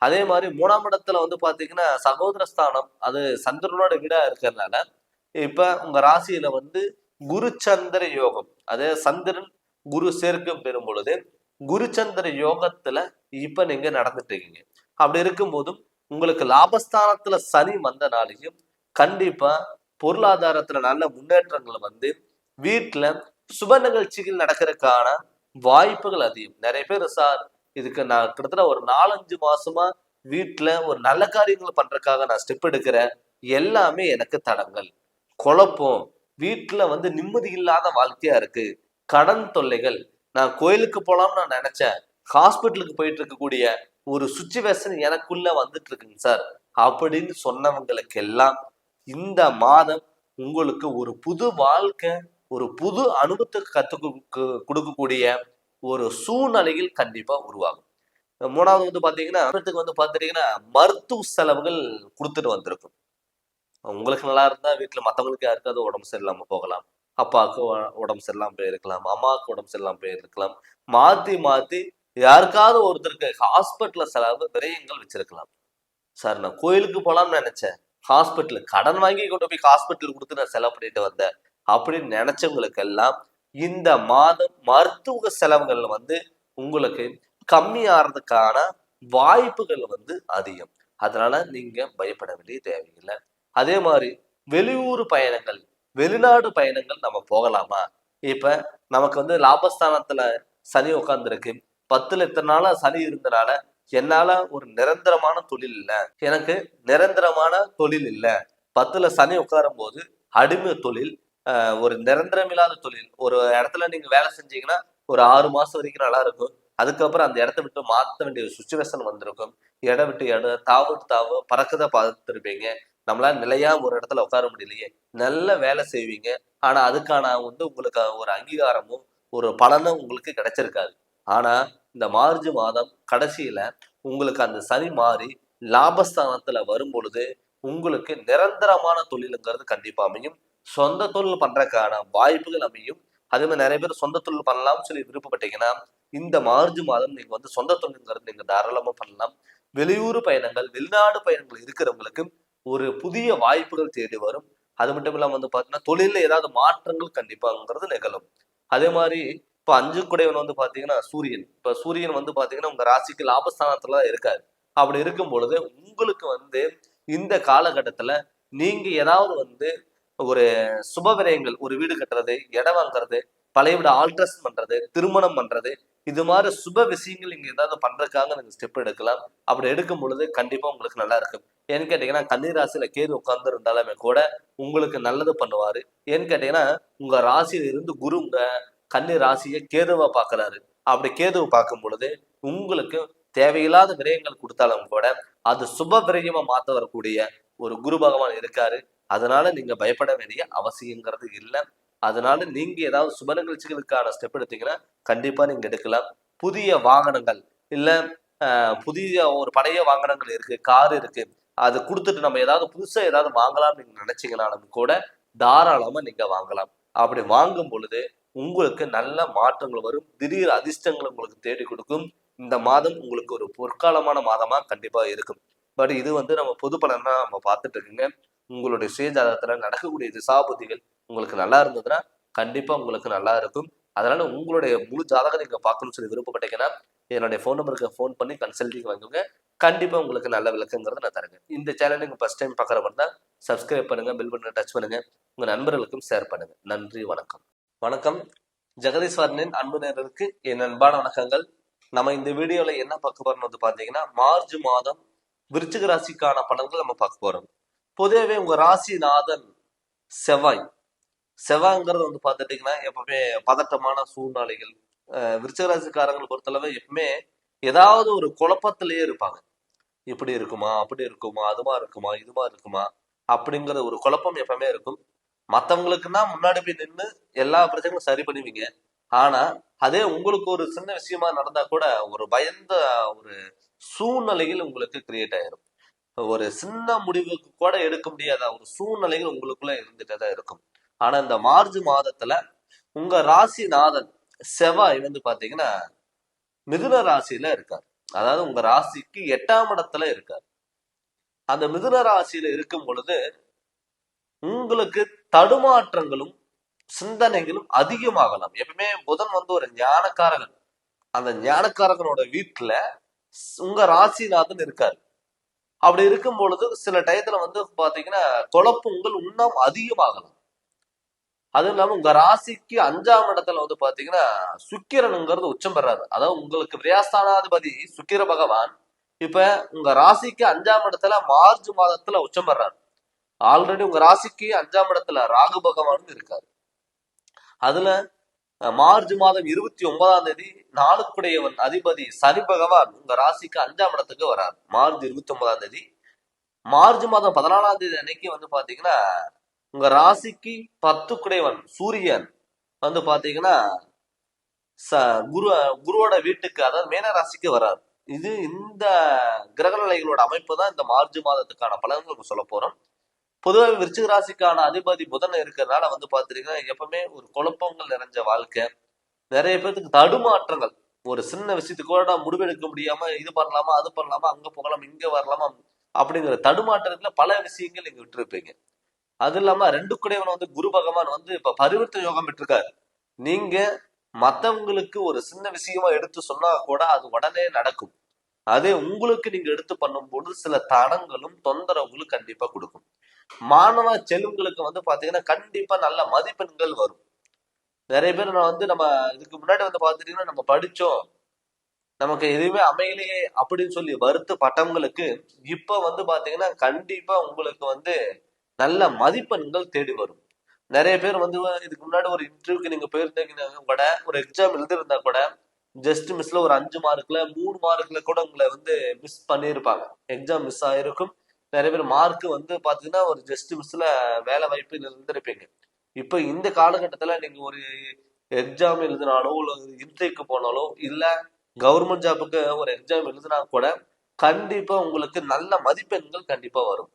அதே மாதிரி 3ஆம் இடத்துல வந்து பாத்தீங்கன்னா சகோதர ஸ்தானம், அது சந்திரனோட வீடா இருக்கிறதுனால இப்ப உங்க ராசியில வந்து குரு சந்திர யோகம், அதே சந்திரன் குரு சேர்க்கம் பெறும் பொழுது குருச்சந்திர யோகத்துல இப்ப நீங்க நடந்துட்டு இருக்கீங்க. அப்படி இருக்கும் போதும் உங்களுக்கு லாபஸ்தானத்துல சனி வந்தனாலையும் கண்டிப்பா பொருளாதாரத்துல நல்ல முன்னேற்றங்களை வந்து வீட்டுல சுப நிகழ்ச்சிகள் நடக்கிறதுக்கான வாய்ப்புகள் அதிகம். நிறைய பேர் சார், இதுக்கு நான் கிட்டத்தட்ட ஒரு 4-5 மாசமா வீட்டுல ஒரு நல்ல காரியங்கள் பண்றதுக்காக நான் ஸ்டெப் எடுக்கிறேன், எல்லாமே எனக்கு தடங்கள், குழப்பம், வீட்டுல வந்து நிம்மதி இல்லாத வாழ்க்கையா இருக்கு, கடன் தொல்லைகள், நான் கோயிலுக்கு போலாம்னு நான் நினைச்சேன், ஹாஸ்பிட்டலுக்கு போயிட்டு இருக்கக்கூடிய ஒரு சுச்சுவேஷன் எனக்குள்ள வந்துட்டு இருக்குங்க சார் அப்படின்னு சொன்னவங்களுக்கு எல்லாம் இந்த மாதம் உங்களுக்கு ஒரு புது வாழ்க்கை, ஒரு புது அனுபவத்துக்கு கொடுக்கக்கூடிய ஒரு சூழ்நிலையில் கண்டிப்பா உருவாகும். 3வது வந்து பாத்தீங்கன்னா வந்து பாத்தீங்கன்னா மருத்துவ செலவுகள் கொடுத்துட்டு வந்திருக்கும். உங்களுக்கு நல்லா இருந்தா வீட்டுல மத்தவங்களுக்கு யாருக்காவது உடம்பு சரியில்லாம போகலாம், அப்பாவுக்கு உடம்பு சரியில்லாம போயிருக்கலாம், அம்மாவுக்கு உடம்பு சரியில்லாம போயிருக்கலாம், மாத்தி மாத்தி யாருக்காவது ஒருத்தருக்கு ஹாஸ்பிட்டல்ல செலவு விரயங்கள் வச்சிருக்கலாம். சார், நான் கோயிலுக்கு போலாம்னு நினைச்சேன், ஹாஸ்பிட்டல் கடன் வாங்கி கொண்டு போய் ஹாஸ்பிட்டல் கொடுத்து நான் செலவு பண்ணிட்டு வந்தேன் அப்படின்னு நினைச்சவங்களுக்கு எல்லாம் இந்த மாதம் மருத்துவ செலவுகள் வந்து உங்களுக்கு கம்மியாகிறதுக்கான வாய்ப்புகள் வந்து அதிகம். அதனால நீங்க பயப்பட வேண்டிய தேவையில்லை. அதே மாதிரி வெளியூர் பயணங்கள், வெளிநாடு பயணங்கள் நம்ம போகலாமா? இப்ப நமக்கு வந்து லாபஸ்தானத்துல சனி உட்கார்ந்துருக்கு, 10ல இத்தனை நாளா சனி இருந்தனால என்னால ஒரு நிரந்தரமான தொழில் இல்லை, எனக்கு நிரந்தரமான தொழில் இல்லை, 10ல சனி உட்காரும் போது அடிமை தொழில், ஒரு நிரந்தரம் இல்லாத தொழில், ஒரு இடத்துல நீங்க வேலை செஞ்சீங்கன்னா ஒரு 6 மாசம் வரைக்கும் நல்லா இருக்கும், அதுக்கப்புறம் அந்த இடத்த விட்டு மாற்ற வேண்டிய சுச்சுவேஷன் வந்திருக்கும், இடம் விட்டு இடம் தாவு பறக்கதை பார்த்துருப்பீங்க, நம்மளால நிலையா ஒரு இடத்துல உட்கார முடியலையே. நல்ல வேலை செய்வீங்க. ஆனா அதுக்கான உங்களுக்கு ஒரு அங்கீகாரமும் ஒரு பலனும் உங்களுக்கு கிடைச்சிருக்காது. ஆனா இந்த மார்ச் மாதம் கடைசியில உங்களுக்கு அந்த சனி மாறி லாபஸ்தானத்துல வரும் பொழுது உங்களுக்கு நிரந்தரமான தொழிலுங்கிறது கண்டிப்பா அமையும். சொந்த தொழில் பண்றதுக்கான வாய்ப்புகள் அமையும். அதே மாதிரி நிறைய பேர் சொந்த தொழில் பண்ணலாம்னு சொல்லி விருப்பப்பட்டீங்கன்னா இந்த மார்ச் மாதம் நீங்க சொந்த தொழில்ங்கிறது நீங்க தாராளமா பண்ணலாம். வெளியூர் பயணங்கள், வெளிநாடு பயணங்கள் இருக்கிறவங்களுக்கு ஒரு புதிய வாய்ப்புகள் தேடி வரும். அது மட்டும் இல்லாம பாத்தீங்கன்னா தொழில ஏதாவது மாற்றங்கள் கண்டிப்பாங்கிறது நிகழும். அதே மாதிரி இப்ப 5 குடையவன் பாத்தீங்கன்னா சூரியன். இப்ப சூரியன் பாத்தீங்கன்னா உங்க ராசிக்கு லாபஸ்தானத்துல தான் இருக்காரு. அப்படி இருக்கும் பொழுது உங்களுக்கு இந்த காலகட்டத்துல நீங்க ஏதாவது ஒரு சுப விரயங்கள், ஒரு வீடு கட்டுறது, இடம் வாங்குறது, பழைய வீடு ஆல்ட்ரஸ் பண்றது, திருமணம் பண்றது, இது மாதிரி சுப விஷயங்கள் நீங்க ஏதாவது பண்றதுக்காக நீங்க ஸ்டெப் எடுக்கலாம். அப்படி எடுக்கும் பொழுது கண்டிப்பா உங்களுக்கு நல்லா இருக்கும். ஏன்னு கேட்டீங்கன்னா கன்னிராசியில கேது உட்கார்ந்து இருந்தாலுமே கூட உங்களுக்கு நல்லது பண்ணுவாரு. ஏன்னு கேட்டீங்கன்னா உங்க ராசியில இருந்து குரு உங்க கன்னி ராசியை கேதுவா பாக்குறாரு. அப்படி கேதுவை பார்க்கும் பொழுது உங்களுக்கு தேவையில்லாத விரயங்கள் கொடுத்தாலும் கூட அது சுப விரயமா மாத்த வரக்கூடிய ஒரு குரு பகவான் இருக்காரு. அதனால நீங்க பயப்பட வேண்டிய அவசியங்கிறது இல்லை. அதனால நீங்க ஏதாவது சுப நிகழ்ச்சிகளுக்கான ஸ்டெப் எடுத்தீங்கன்னா கண்டிப்பா நீங்க எடுக்கலாம். புதிய வாகனங்கள் இல்ல புதிய ஒரு பழைய வாகனங்கள் இருக்கு, கார் இருக்கு, அது கொடுத்துட்டு நம்ம ஏதாவது புதுசா ஏதாவது வாங்கலாம்னு நீங்க நினைச்சீங்கன்னாலும் கூட தாராளமா நீங்க வாங்கலாம். அப்படி வாங்கும் பொழுது உங்களுக்கு நல்ல மாற்றங்கள் வரும். திடீர் அதிர்ஷ்டங்கள் உங்களுக்கு தேடி கொடுக்கும். இந்த மாதம் உங்களுக்கு ஒரு பொற்காலமான மாதமா கண்டிப்பா இருக்கும். பட் இது நம்ம பொது பலன் தான் நம்ம பார்த்துட்டு இருக்குங்க. உங்களுடைய சுயஜாதகத்துல நடக்கக்கூடிய திசாபுத்திகள் உங்களுக்கு நல்லா இருந்ததுன்னா கண்டிப்பா உங்களுக்கு நல்லா இருக்கும். அதனால உங்களுடைய முழு ஜாதகம் நீங்க பார்க்கணும்னு சொல்லி விருப்பப்பட்டீங்கன்னா என்னுடைய ஃபோன் நம்பருக்கு ஃபோன் பண்ணி கன்சல்டிங் வாங்குங்க. கண்டிப்பா உங்களுக்கு நல்ல விளக்கங்கிறத நான் தரேங்க. இந்த சேனல் நீங்க ஃபர்ஸ்ட் டைம் பார்க்குற மாதிரி தான் சப்ஸ்கிரைப் பண்ணுங்க, பெல் பட்டனை டச் பண்ணுங்க, உங்க நண்பர்களுக்கும் ஷேர் பண்ணுங்க. நன்றி, வணக்கம். வணக்கம். ஜெகதீஸ்வரனின் அன்பு நேயர்களுக்கு என் அன்பான வணக்கங்கள். நம்ம இந்த வீடியோல என்ன பார்க்க போறோம் பாத்தீங்கன்னா மார்ச் மாதம் விருச்சிக ராசிக்கான பலன்கள் நம்ம பார்க்க போறோம். பொதுவாகவே உங்க ராசிநாதன் செவ்வாய். செவ்வாய்ங்கிறது பார்த்துட்டீங்கன்னா எப்பவுமே பதட்டமான சூழ்நிலைகள். விருச்சிக ராசிக்காரங்களை பொறுத்தளவு எப்பவுமே ஏதாவது ஒரு குழப்பத்திலேயே இருப்பாங்க. இப்படி இருக்குமா, அப்படி இருக்குமா, அதுமா இருக்குமா, இதுமா இருக்குமா அப்படிங்கிற ஒரு குழப்பம் எப்பவுமே இருக்கும். மற்றவங்களுக்குன்னா முன்னாடி போய் நின்று எல்லா பிரச்சனையும் சரி பண்ணுவீங்க. ஆனா அதே உங்களுக்கு ஒரு சின்ன விஷயமா நடந்தா கூட ஒரு பயந்த ஒரு சூழ்நிலைகள் உங்களுக்கு கிரியேட் ஆயிரும். ஒரு சின்ன முடிவுக்கு கூட எடுக்க முடியாத ஒரு சூழ்நிலைகள் உங்களுக்குள்ள இருந்துட்டே தான் இருக்கும். ஆனா இந்த மார்ச் மாதத்துல உங்க ராசிநாதன் செவ்வாய் பாத்தீங்கன்னா மிதுன ராசியில இருக்கார். அதாவது உங்க ராசிக்கு 8ஆம் இடத்துல இருக்கார். அந்த மிதுன ராசியில இருக்கும் பொழுது உங்களுக்கு தடுமாற்றங்களும் சிந்தனைகளும் அதிகமாகலாம். எப்பவுமே புதன் ஒரு ஞானக்காரகன். அந்த ஞானக்காரகனோட வீட்டுல உங்க ராசிநாதன் இருக்காரு. அப்படி இருக்கும் பொழுது சில டயத்துல பாத்தீங்கன்னா குழப்பங்கள் இன்னும் அதிகமாகலாம். அதுவும் இல்லாம உங்க ராசிக்கு 5ஆம் இடத்துல பாத்தீங்கன்னா சுக்கிரனுங்கிறது உச்சம் பெறாரு. அதாவது உங்களுக்கு விரயஸ்தானாதிபதி சுக்கிர பகவான் இப்ப உங்க ராசிக்கு 5ஆம் இடத்துல மார்ச் மாதத்துல உச்சம் பெறாரு. ஆல்ரெடி உங்க ராசிக்கு 5ஆம் இடத்துல ராகு பகவான் இருக்காரு. அதுல மார்ச் மாதம் 29ஆம் தேதி நாளுக்குடையவன் அதிபதி சனி பகவான் உங்க ராசிக்கு 5ஆம் இடத்துக்கு வரார். மார்ச் 29ஆம் தேதி. மார்ச் மாதம் 14ஆம் தேதி அன்னைக்கு பாத்தீங்கன்னா உங்க ராசிக்கு 10 சூரியன் பாத்தீங்கன்னா குருவோட வீட்டுக்கு, அதாவது மேன ராசிக்கு வராது. இந்த கிரக நிலைகளோட அமைப்பு தான் இந்த மார்ச் மாதத்துக்கான பலன்கள் சொல்ல போறோம். பொதுவாக விருச்சிக ராசிக்கான அதிபதி புதன் இருக்கிறதுனால பாத்தீங்கன்னா எப்பவுமே ஒரு குழப்பங்கள் நிறைஞ்ச வாழ்க்கை. நிறைய பேருக்கு தடுமாற்றங்கள், ஒரு சின்ன விஷயத்துக்கு கூட முடிவெடுக்க முடியாம இது பண்ணலாமா, அது பண்ணலாமா, அங்க போகலாம், இங்க வரலாமா அப்படிங்கிற தடுமாற்றத்துல பல விஷயங்கள் நீங்க விட்டுருப்பீங்க. அது இல்லாம 2 குடையவன் குரு பகவான் இப்ப பரிவர்த்தனை யோகம் பெற்றிருக்காரு. நீங்க மத்தவங்களுக்கு ஒரு சின்ன விஷயமா எடுத்து சொன்னா கூட அது உடனே நடக்கும். அதே உங்களுக்கு நீங்க எடுத்து பண்ணும்போது சில தடங்களும் தொந்தரவுகளும் கண்டிப்பா கொடுக்கும். மாணவ செல்வங்களுக்கு பாத்தீங்கன்னா கண்டிப்பா நல்ல மதிப்பெண்கள் வரும். நிறைய பேர் நம்ம இதுக்கு முன்னாடி பாத்துட்டீங்கன்னா நம்ம படிச்சோம், நமக்கு எதுவுமே அமையலையே அப்படின்னு சொல்லி வருத்த பட்டவங்களுக்கு இப்ப பாத்தீங்கன்னா கண்டிப்பா உங்களுக்கு நல்ல மதிப்பெண்கள் தேடி வரும். நிறைய பேர் இதுக்கு முன்னாடி ஒரு இன்டர்வியூக்கு நீங்க போயிருந்தீங்கன்னா கூட, ஒரு எக்ஸாம் எழுதிருந்தா கூட ஜஸ்ட் மிஸ்ல ஒரு 5 மார்க்ல 3 மார்க்ல கூட உங்களை மிஸ் பண்ணியிருப்பாங்க. எக்ஸாம் மிஸ் ஆயிருக்கும். நிறைய பேர் மார்க் வந்து பாத்தீங்கன்னா ஒரு ஜஸ்ட் மிஸ்ல வேலை வாய்ப்பு இருந்திருப்பீங்க. இப்ப இந்த காலகட்டத்துல நீங்க ஒரு எக்ஸாம் எழுதினாலோ இல்ல இன்டர்வியூக்கு போனாலோ இல்ல கவர்மெண்ட் ஜாபுக்கு ஒரு எக்ஸாம் எழுதினா கூட கண்டிப்பா உங்களுக்கு நல்ல மதிப்பெண்கள் கண்டிப்பா வரும்.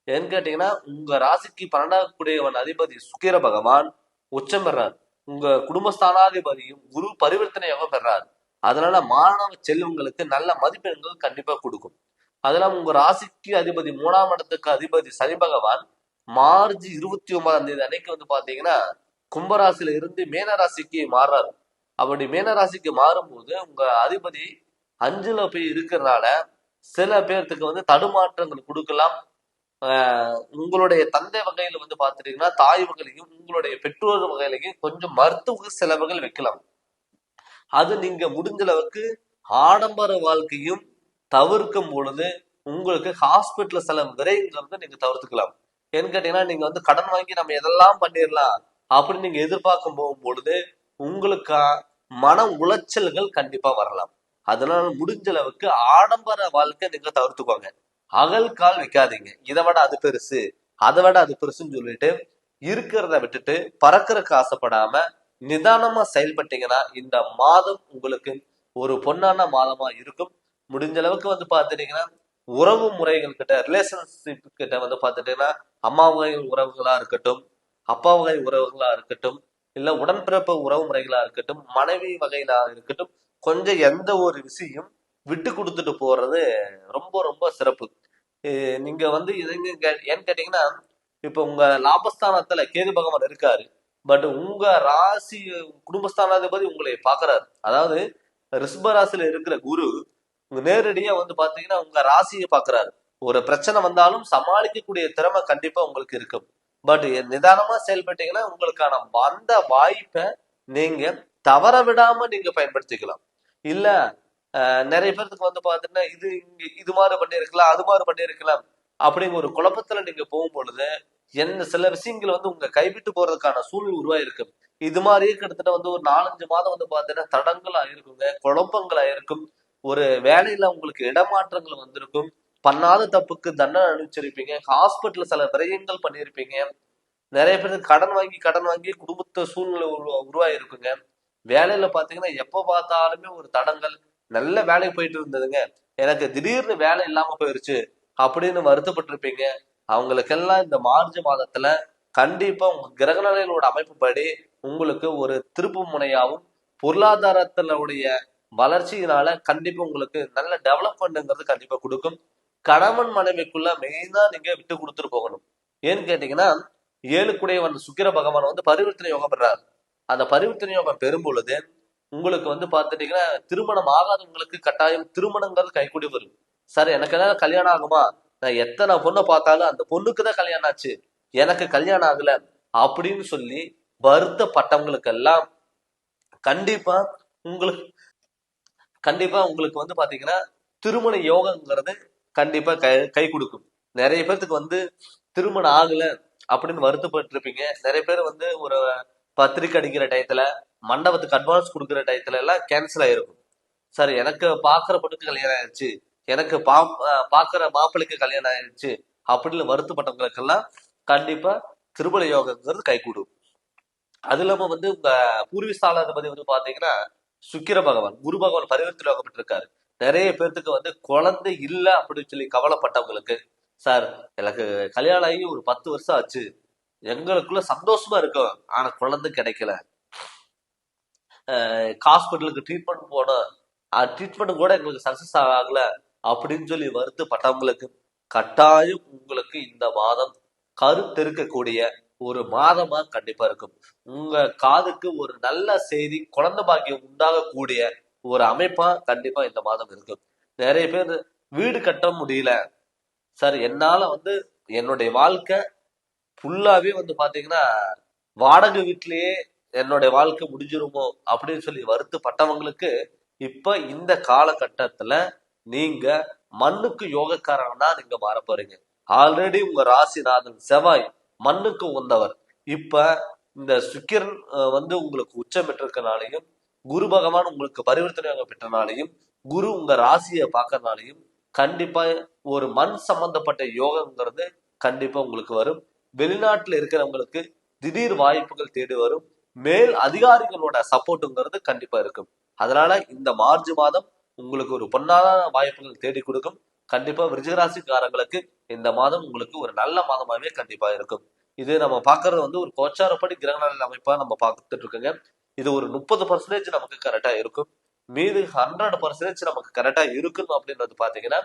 ஏன்னு கேட்டீங்கன்னா உங்க ராசிக்கு 12வது கூடியவன் அதிபதி சுக்கிர பகவான் உச்சம் பெறார். உங்க குடும்பஸ்தானாதிபதியும் குரு பரிவர்த்தனை யோகம் பெறார். அதனால மாணவ செல்வங்களுக்கு நல்ல மதிப்பெண்கள் கண்டிப்பா கொடுக்கும். அதெல்லாம் உங்க ராசிக்கு அதிபதி 3ஆம் இடத்துக்கு அதிபதி சனி பகவான் மார்ச் 29ஆம் தேதி அன்னைக்கு வந்து பாத்தீங்கன்னா கும்பராசில இருந்து மீன ராசிக்கு மாறுறாரு. அப்படி மீன ராசிக்கு மாறும்போது உங்க அதிபதி 5ல போய் இருக்கிறதுனால சில பேர்த்துக்கு வந்து தடுமாற்றங்கள் கொடுக்கலாம். உங்களுடைய தந்தை வகையில வந்து பாத்துட்டீங்கன்னா தாய் வகையிலையும் உங்களுடைய பெற்றோர் வகையிலையும் கொஞ்சம் மருத்துவ செலவுகள் வைக்கலாம். அது நீங்க முடிஞ்ச அளவுக்கு ஆடம்பர வாழ்க்கையும் தவிர்க்கும் பொழுது உங்களுக்கு ஹாஸ்பிட்டல் செலவு விரைங்கிறது நீங்க தவிர்த்துக்கலாம். ஏன்னு கேட்டீங்கன்னா நீங்க வந்து கடன் வாங்கி நம்ம எதெல்லாம் பண்ணிடலாம் அப்படின்னு நீங்க எதிர்பார்க்கும் போகும் பொழுது உங்களுக்கு மன உளைச்சல்கள் கண்டிப்பா வரலாம். அதனால முடிஞ்ச அளவுக்கு ஆடம்பர வாழ்க்கை நீங்க தவிர்த்துக்கோங்க. அகல் கால் வைக்காதீங்க. இதை விட அது பெருசு, அதை விட அது பெருசுன்னு சொல்லிட்டு இருக்கிறத விட்டுட்டு பறக்கிறதுக்கு ஆசைப்படாம நிதானமா செயல்பட்டீங்கன்னா இந்த மாதம் உங்களுக்கு ஒரு பொன்னான மாதமா இருக்கும். முடிஞ்ச அளவுக்கு வந்து பாத்துட்டீங்கன்னா உறவு முறைகள் கிட்ட ரிலேஷன்ஷிப் கிட்ட வந்து பாத்துட்டீங்கன்னா அம்மா வகை உறவுகளா இருக்கட்டும், அப்பா வகை உறவுகளா இருக்கட்டும், இல்ல உடன்பிறப்பு உறவு முறைகளா இருக்கட்டும், மனைவி வகையிலா இருக்கட்டும், கொஞ்சம் எந்த ஒரு விஷயம் விட்டு கொடுத்துட்டு போறது ரொம்ப ரொம்ப சிறப்பு. நீங்க வந்து ஏன்னு கேட்டீங்கன்னா இப்ப உங்க லாபஸ்தானத்துல கேது பகவான் இருக்காரு. பட் உங்க ராசி குடும்பஸ்தானாதிபதி உங்களை பாக்குறாரு. அதாவது ரிஷப ராசியில இருக்கிற குரு நேரடியா வந்து பாத்தீங்கன்னா உங்க ராசியை பாக்குறாரு. ஒரு பிரச்சனை வந்தாலும் சமாளிக்கக்கூடிய திறமை கண்டிப்பா உங்களுக்கு இருக்கும். பட் நிதானமா செயல்பட்டீங்கன்னா உங்களுக்கான வந்த வாய்ப்பை நீங்க தவற விடாம நீங்க பயன்படுத்திக்கலாம். இல்ல நிறைய பேருக்கு வந்து பாத்தீங்கன்னா இது மாதிரி பண்ணிருக்கலாம் அது மாதிரி பண்ணிருக்கலாம் அப்படிங்கிற ஒரு குழப்பத்துல நீங்க போகும் பொழுது சில விஷயங்கள் வந்து உங்க கைவிட்டு போறதுக்கான சூழ்நிலை உருவாயிருக்கு. இது மாதிரியே கிட்டத்தட்ட வந்து ஒரு 4-5 மாதம் வந்து பாத்தீங்கன்னா தடங்கள் ஆயிருக்குங்க, குழப்பங்கள் ஆயிருக்கும். ஒரு வேலையில உங்களுக்கு இடமாற்றங்கள் வந்திருக்கும். பண்ணாத தப்புக்கு தண்டனை அனுப்பிச்சிருப்பீங்க. ஹாஸ்பிட்டல்ல சில விரயங்கள் பண்ணியிருப்பீங்க. நிறைய பேருக்கு கடன் வாங்கி குடும்பத்தை சூழ்நிலை உருவாயிருக்குங்க. வேலையில பாத்தீங்கன்னா எப்ப பார்த்தாலுமே ஒரு தடங்கள். நல்ல வேலைக்கு போயிட்டு இருந்ததுங்க, எனக்கு திடீர்னு வேலை இல்லாம போயிருச்சு அப்படின்னு வருத்தப்பட்டிருப்பீங்க. அவங்களுக்கெல்லாம் இந்த மார்ச் மாதத்துல கண்டிப்பா உங்க கிரகநிலைகளோட அமைப்புப்படி உங்களுக்கு ஒரு திருப்பு முனையாவும் பொருளாதாரத்தினுடைய வளர்ச்சியினால கண்டிப்பா உங்களுக்கு நல்ல டெவலப்மெண்ட்ங்கிறது கண்டிப்பா கொடுக்கும். கணவன் மனைவிக்குள்ள மெயினா நீங்க விட்டு கொடுத்துட்டு போகணும். ஏன்னு கேட்டீங்கன்னா 7 சுக்கிர பகவான் வந்து பரிவர்த்தனை யோகம் பெறாரு. அந்த பரிவர்த்தனை யோகம் பெறும் பொழுது உங்களுக்கு வந்து பாத்துட்டீங்கன்னா திருமணம் ஆகாதவங்களுக்கு கட்டாயம் திருமணங்கிறது கைக்கூடி வரும். சார் எனக்கு ஏதாவது கல்யாணம் ஆகுமா, நான் எத்தனை பொண்ணை பார்த்தாலும் அந்த பொண்ணுக்குதான் கல்யாணம் ஆச்சு, எனக்கு கல்யாணம் ஆகல அப்படின்னு சொல்லி வருத்தப்பட்டவங்களுக்கு எல்லாம் கண்டிப்பா உங்களுக்கு வந்து பாத்தீங்கன்னா திருமண யோகங்கிறது கண்டிப்பா கை கொடுக்கும். நிறைய பேர்த்துக்கு வந்து திருமணம் ஆகல அப்படின்னு வருத்தப்பட்டு இருப்பீங்க. நிறைய பேர் வந்து ஒரு பத்திரிக்கை அடிக்கிற டயத்துல மண்டபத்துக்கு அட்வான்ஸ் கொடுக்குற டயத்துல எல்லாம் கேன்சல் ஆயிருக்கும். சார் எனக்கு பாக்குற பொண்ணுக்கு கல்யாணம் ஆயிடுச்சு, எனக்கு பாக்குற மாப்பிள்ளைக்கு கல்யாணம் ஆயிடுச்சு அப்படின்னு வருத்தப்பட்டவங்களுக்கெல்லாம் கண்டிப்பா திருமண யோகங்கிறது கைகூடும். அது இல்லாம வந்து உங்க பூர்வீஸ்தானாதிபதி வந்து பாத்தீங்கன்னா சுக்கிர பகவான் குரு பகவான் பரிவர்த்தனை யோகப்பட்டிருக்காரு. நிறைய பேர்த்துக்கு வந்து குழந்தை இல்லை அப்படின்னு சொல்லி கவலைப்பட்டவங்களுக்கு, சார் எனக்கு கல்யாணம் ஆகி ஒரு 10 வருஷம் ஆச்சு, எங்களுக்குள்ள சந்தோஷமா இருக்கும், ஆனா குழந்தை கிடைக்கல, ஹாஸ்பிட்டலுக்கு ட்ரீட்மெண்ட் போனோம், ட்ரீட்மெண்ட் கூட எங்களுக்கு சக்சஸ் ஆகல அப்படின்னு சொல்லி வருத்தப்பட்டவங்களுக்கு கட்டாயம் உங்களுக்கு இந்த மாதம் கருத்தெருக்கக்கூடிய ஒரு மாதமா கண்டிப்பா இருக்கும். உங்க காதுக்கு ஒரு நல்ல செய்தி, குழந்தை பாக்கியம் உண்டாகக்கூடிய ஒரு அமைப்பா கண்டிப்பா இந்த மாதம் இருக்கும். நிறைய பேர் வீடு கட்ட முடியல சார், என்னால வந்து என்னுடைய வாழ்க்கை ஃபுல்லாவே வந்து பாத்தீங்கன்னா வாடகை வீட்லயே என்னுடைய வாழ்க்கை முடிஞ்சிருமோ அப்படின்னு சொல்லி வருத்தப்பட்டவங்களுக்கு இப்ப இந்த காலகட்டத்துல நீங்க மண்ணுக்கு யோகக்காரனா நீங்க மாற போறீங்க. ஆல்ரெடி உங்க ராசிநாதன் செவ்வாய் மண்ணுக்கு உகந்தவர். இப்ப இந்த சுக்கிரன் வந்து உங்களுக்கு உச்சம் பெற்றிருக்கனாலையும் குரு பகவான் உங்களுக்கு பரிவர்த்தனை பெற்றனாலையும் குரு உங்க ராசியை பார்க்கறனாலையும் கண்டிப்பா ஒரு மண் சம்பந்தப்பட்ட யோகங்கிறது கண்டிப்பா உங்களுக்கு வரும். வெளிநாட்டுல இருக்கிறவங்களுக்கு திடீர் வாய்ப்புகள் தேடி வரும். மேல் அதிகாரிகளோட சப்போர்ட்டுங்கிறது கண்டிப்பா இருக்கும். அதனால இந்த மார்ச் மாதம் உங்களுக்கு ஒரு பொன்னான வாய்ப்புகள் தேடி கொடுக்கும். கண்டிப்பா விருச்சிகராசிக்காரங்களுக்கு இந்த மாதம் உங்களுக்கு ஒரு நல்ல மாதமாவே கண்டிப்பா இருக்கும். இது நம்ம பாக்குறது வந்து ஒரு கோச்சாரப்படி கிரகண அமைப்பா நம்ம பார்த்துட்டு இருக்கோங்க. இது ஒரு 30% நமக்கு கரெக்டா இருக்கும். மீது 100% நமக்கு கரெக்டா இருக்கணும் அப்படின்றது பாத்தீங்கன்னா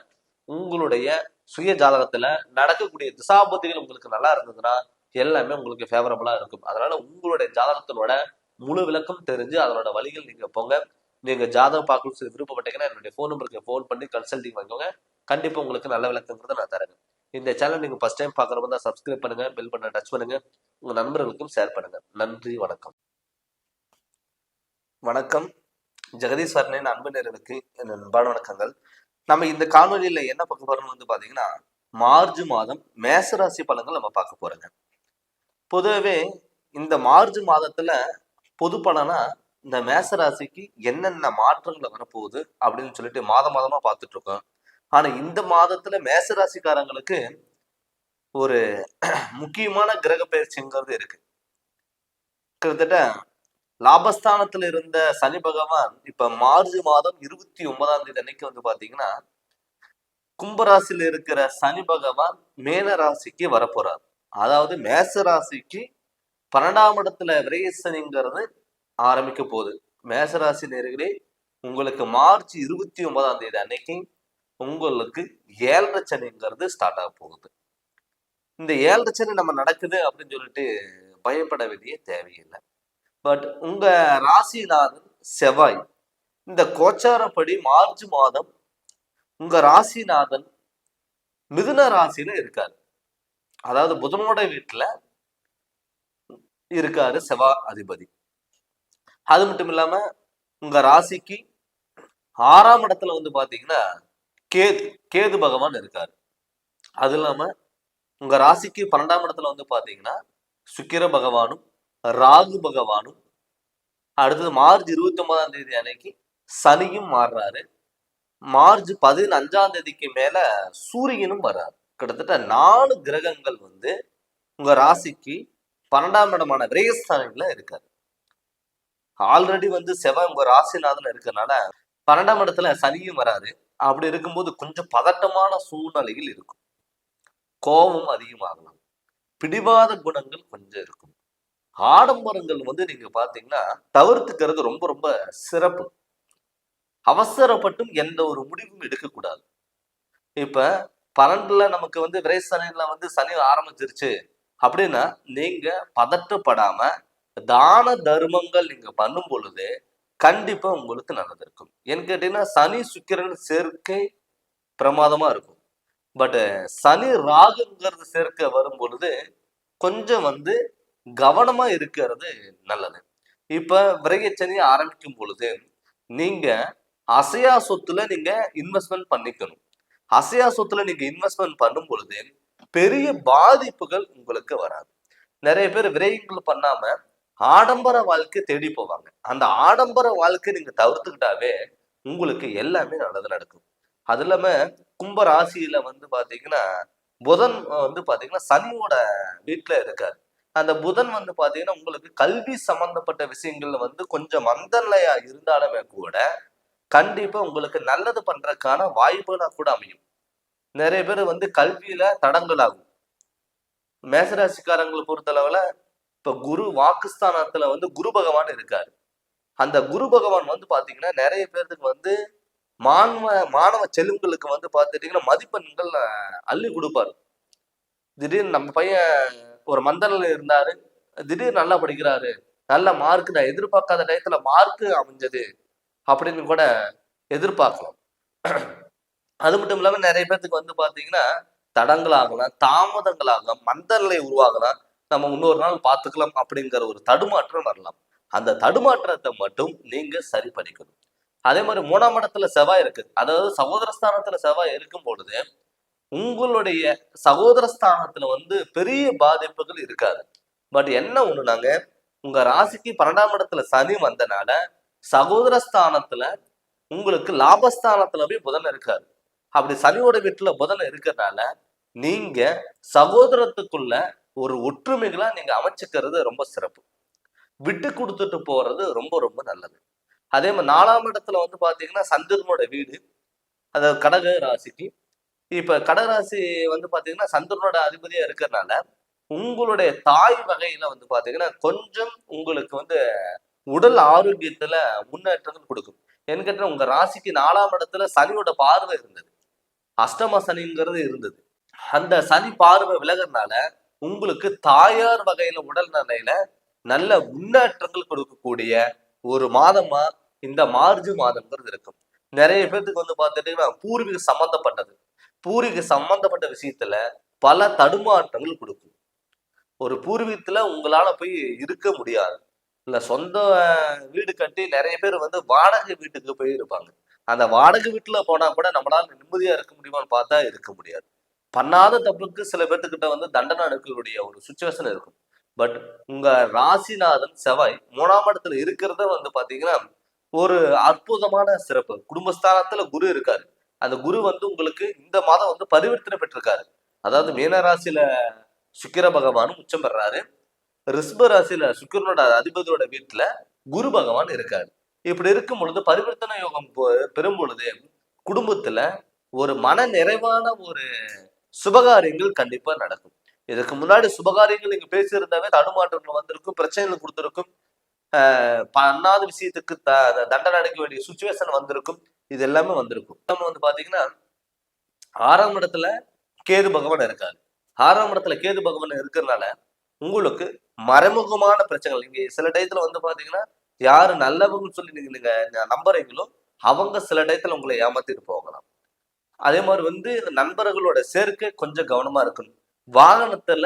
உங்களுடைய சுய ஜாதகத்துல நடக்கக்கூடிய திசாபுத்திகள் உங்களுக்கு நல்லா இருந்ததுன்னா எல்லாமே உங்களுக்கு ஃபேவரபிளா இருக்கும். அதனால உங்களுடைய ஜாதகத்தினோட முழு விளக்கம் தெரிஞ்சு அதனோட வழிகள் நீங்க போங்க. நீங்க ஜாதகம் பார்க்கணும்னு சொல்லி விருப்பப்பட்டீங்கன்னா என்னுடைய ஃபோன் நம்பருக்கு ஃபோன் பண்ணி கன்சல்டிங் வாங்கிக்கோங்க. கண்டிப்பா உங்களுக்கு நல்ல விளக்கங்கிறத நான் தரேன். இந்த சேனல் நீங்க ஃபர்ஸ்ட் டைம் பாக்குறப்ப தான் சப்ஸ்கிரைப் பண்ணுங்க, பெல் பட்டனை டச் பண்ணுங்க, உங்க நண்பர்களுக்கும் ஷேர் பண்ணுங்க. நன்றி, வணக்கம். வணக்கம். ஜெகதீஸ்வரனின் அன்பு நேயர்களுக்கு என் அன்பான வணக்கங்கள். நம்ம இந்த காணொலியில என்ன பார்க்க போறோம்னு வந்து பாத்தீங்கன்னா மார்ச் மாதம் மேசராசி பலன்கள் நம்ம பார்க்க போறோங்க. பொதுவாகவே இந்த மார்ச் மாதத்துல பொது பலனா இந்த மேசராசிக்கு என்னென்ன மாற்றங்கள் வரப்போகுது அப்படின்னு சொல்லிட்டு மாதமா பார்த்துட்டு இருக்கோம். ஆனா இந்த மாதத்துல மேசராசிக்காரங்களுக்கு ஒரு முக்கியமான கிரக பயிற்சிங்கிறது இருக்கு. கிட்டத்தட்ட லாபஸ்தானத்துல இருந்த சனி பகவான் இப்ப மார்ச் மாதம் 29ஆம் தேதி அன்னைக்கு வந்து பாத்தீங்கன்னா கும்பராசியில இருக்கிற சனி பகவான் மேன ராசிக்கு வரப்போறார். அதாவது மேச ராசிக்கு 12ஆம் இடத்துல விரயசனிங்கிறது ஆரம்பிக்க போகுது. மேசராசி நேர்களே, உங்களுக்கு மார்ச் 29ஆம் தேதி அன்னைக்கு உங்களுக்கு 7.5 சனிங்கிறது ஸ்டார்ட் ஆக போகுது. இந்த 7.5 சனி நம்ம நடக்குது அப்படின்னு சொல்லிட்டு பயப்பட வேண்டிய தேவையில்லை. பட் உங்க ராசிநாதன் செவ்வாய் இந்த கோச்சாரப்படி மார்ச் மாதம் உங்க ராசிநாதன் மிதுன ராசியில இருக்காரு. அதாவது புதனோட வீட்டுல இருக்காரு செவ்வாய் அதிபதி. அது மட்டும் இல்லாம உங்க ராசிக்கு 6ஆம் இடத்துல வந்து பாத்தீங்கன்னா கேது பகவான் இருக்காரு. அது இல்லாம உங்க ராசிக்கு 12ஆம் இடத்துல வந்து பாத்தீங்கன்னா சுக்கிர பகவானும் ராகு பகவானும், அடுத்தது மார்ச் 29ஆம் தேதி அன்னைக்கு சனியும் மாறுறாரு. மார்ச் 15ஆம் தேதிக்கு மேல சூரியனும் வர்றாரு. கிட்டத்தட்ட 4 கிரகங்கள் வந்து உங்க ராசிக்கு 12ஆம் இடமான விரயஸ்தானில இருக்காரு. ஆல்ரெடி வந்து செவ்வாய் உங்க ராசிநாதன் இருக்கனால 12ஆம் இடத்துல சனியும் வராது. அப்படி இருக்கும்போது கொஞ்சம் பதட்டமான சூழ்நிலையில் இருக்கும். கோபம் அதிகமாகலாம். பிடிவாத குணங்கள் கொஞ்சம் இருக்கும். ஆடம்பரங்கள் வந்து நீங்க பாத்தீங்கன்னா தவிர்த்துக்கிறது ரொம்ப ரொம்ப சிறப்பு. அவசரப்பட்டும் எந்த ஒரு முடிவும் எடுக்கக்கூடாது. இப்ப 12ல நமக்கு வந்து விரைசனில வந்து சனி ஆரம்பிச்சிருச்சு அப்படின்னா நீங்க பதட்டப்படாம தான தர்மங்கள் நீங்க பண்ணும் பொழுது கண்டிப்பா உங்களுக்கு நல்லது இருக்கும். ஏன்னு கேட்டீங்கன்னா சனி சுக்கிரன் சேர்க்கை பிரமாதமா இருக்கும். பட் சனி ராகுங்கிறது சேர்க்கை வரும் பொழுது கொஞ்சம் வந்து கவனமா இருக்கிறது நல்லது. இப்ப விரயச்சனி ஆரம்பிக்கும் பொழுது நீங்க அசையா சொத்துல நீங்க இன்வெஸ்ட்மெண்ட் பண்ணிக்கணும். அசையா சொத்துல நீங்க இன்வெஸ்ட்மெண்ட் பண்ணும் பொழுது பெரிய பாதிப்புகள் உங்களுக்கு வராது. நிறைய பேர் விரயங்கள் பண்ணாம ஆடம்பர வாழ்க்கை தேடி போவாங்க. அந்த ஆடம்பர வாழ்க்கை நீங்க தவிர்த்துக்கிட்டாவே உங்களுக்கு எல்லாமே நல்லது நடக்கும். அது இல்லாம கும்ப ராசியில வந்து பாத்தீங்கன்னா புதன் வந்து பாத்தீங்கன்னா சனியோட வீட்டுல இருக்காரு. அந்த புதன் வந்து பாத்தீங்கன்னா உங்களுக்கு கல்வி சம்பந்தப்பட்ட விஷயங்கள்ல வந்து கொஞ்சம் மந்தநிலையா இருந்தாலுமே கூட கண்டிப்பா உங்களுக்கு நல்லது பண்றதுக்கான வாய்ப்புகளா கூட அமையும். நிறைய பேர் வந்து கல்வியில தடங்கள் ஆகும். மேசராசிக்காரங்களை பொறுத்தளவுல இப்ப குரு வாக்குஸ்தானத்துல வந்து குரு பகவான் இருக்காரு. அந்த குரு பகவான் வந்து பாத்தீங்கன்னா நிறைய பேருக்கு வந்து மாணவ செல்வங்களுக்கு வந்து பாத்துட்டீங்கன்னா மதிப்பெண்கள் அள்ளி கொடுப்பாரு. திடீர்னு நம்ம பையன் ஒரு மந்தனில இருந்தாரு, திடீர்னு நல்லா படிக்கிறாரு, நல்ல மார்க், நான் எதிர்பார்க்காத டயத்துல மார்க் அமைஞ்சது அப்படின்னு கூட எதிர்பார்க்கலாம். அது மட்டும் இல்லாம நிறைய பேருக்கு வந்து பாத்தீங்கன்னா தடங்கள் ஆகலாம், தாமதங்கள் ஆகலாம், மந்தநிலை உருவாகலாம், நம்ம இன்னொரு நாள் பார்த்துக்கலாம் அப்படிங்கிற ஒரு தடுமாற்றம் வரலாம். அந்த தடுமாற்றத்தை மட்டும் நீங்க சரி பண்ணிக்கணும். அதே மாதிரி 3ஆம் இடத்துல செவ்வாய் இருக்கு. அதாவது சகோதரஸ்தானத்துல செவ்வாய் இருக்கும் பொழுது உங்களுடைய சகோதரஸ்தானத்துல வந்து பெரிய பாதிப்புகள் இருக்காது. பட் என்ன ஒண்ணுனாங்க, உங்க ராசிக்கு 12ஆம் இடத்துல சனி வந்தனால சகோதரஸ்தானத்துல உங்களுக்கு லாபஸ்தானத்துல போய் புதன் இருக்காரு. அப்படி சனியோட வீட்டுல புதன் இருக்கிறதுனால நீங்க சகோதரத்துக்குள்ள ஒரு ஒற்றுமைகளா நீங்க அமைச்சுக்கிறது ரொம்ப சிறப்பு. விட்டு கொடுத்துட்டு போறது ரொம்ப ரொம்ப நல்லது. அதே மாதிரி 4ஆம் இடத்துல வந்து பாத்தீங்கன்னா சந்திரனோட வீடு, அதாவது கடக ராசிக்கு. இப்ப கடகராசி வந்து பாத்தீங்கன்னா சந்திரனோட அதிபதியா இருக்கிறதுனால உங்களுடைய தாய் வகையில வந்து பாத்தீங்கன்னா கொஞ்சம் உங்களுக்கு வந்து உடல் ஆரோக்கியத்துல முன்னேற்றங்கள் கொடுக்கும். ஏன்னு கேட்டா உங்க ராசிக்கு 4ஆம் இடத்துல சனியோட பார்வை இருந்தது, அஷ்டம சனிங்கிறது இருந்தது. அந்த சனி பார்வை விலகிறதுனால உங்களுக்கு தாயார் வகையில உடல் நிலையில நல்ல முன்னேற்றங்கள் கொடுக்கக்கூடிய ஒரு மாதமா இந்த மார்ச் மாதம்ங்கிறது இருக்கும். நிறைய பேர்த்துக்கு வந்து பார்த்துட்டீங்கன்னா பூர்வீக சம்பந்தப்பட்ட விஷயத்துல பல தடுமாற்றங்கள் கொடுக்கும். ஒரு பூர்வீகத்துல உங்களால போய் இருக்க முடியாது. இல்ல சொந்த வீடு கட்டி நிறைய பேர் வந்து வாடகை வீட்டுக்கு போய் இருப்பாங்க. அந்த வாடகை வீட்டுல போனா கூட நம்மளால நிம்மதியா இருக்க முடியுமான்னு பார்த்தா இருக்க முடியாது. பண்ணாத தப்புக்கு சில பேர்த்துக்கிட்ட வந்து தண்டனை அனுப்பக்கூடிய ஒரு சுச்சுவேஷன் இருக்கும். பட் உங்க ராசிநாதன் செவ்வாய் 3ஆம் இடத்துல இருக்கிறத வந்து பாத்தீங்கன்னா ஒரு அற்புதமான சிறப்பு. குடும்பஸ்தானத்துல குரு இருக்காரு. அந்த குரு வந்து உங்களுக்கு இந்த மாதம் வந்து பரிவர்த்தனை பெற்றிருக்காரு. அதாவது மீன ராசியில சுக்கிர பகவானும் உச்சம் பெறாரு, ரிஷப ராசியில சுக்கிரனோட அதிபதியோட வீட்டுல குரு பகவான் இருக்காரு. இப்படி இருக்கும் பொழுது பரிவர்த்தனை யோகம் பெறும் பொழுது குடும்பத்துல ஒரு மன நிறைவான ஒரு சுபகாரியங்கள் கண்டிப்பா நடக்கும். இதுக்கு முன்னாடி சுபகாரியங்கள் நீங்க பேசியிருந்தாவே தடுமாற்றங்கள் வந்திருக்கும், பிரச்சனைகள் கொடுத்திருக்கும், பண்ணாத விஷயத்துக்கு தண்டனை அடைக்க வேண்டிய சுச்சுவேஷன் வந்திருக்கும். இது எல்லாமே வந்திருக்கும். நம்ம வந்து பாத்தீங்கன்னா 6ஆம் இடத்துல கேது பகவான் இருக்காரு. 6ஆம் இடத்துல கேது பகவான் இருக்கிறதுனால உங்களுக்கு மறைமுகமான பிரச்சனைகள், நீங்க சில டயத்துல வந்து பாத்தீங்கன்னா யாரு நல்லவங்கன்னு சொல்லி நீங்க நம்புறீங்களோ அவங்க சில டயத்துல உங்களை ஏமாத்திட்டு போகலாம். அதே மாதிரி வந்து இந்த நண்பர்களோட சேர்க்கை கொஞ்சம் கவனமா இருக்கணும். வாகனத்துல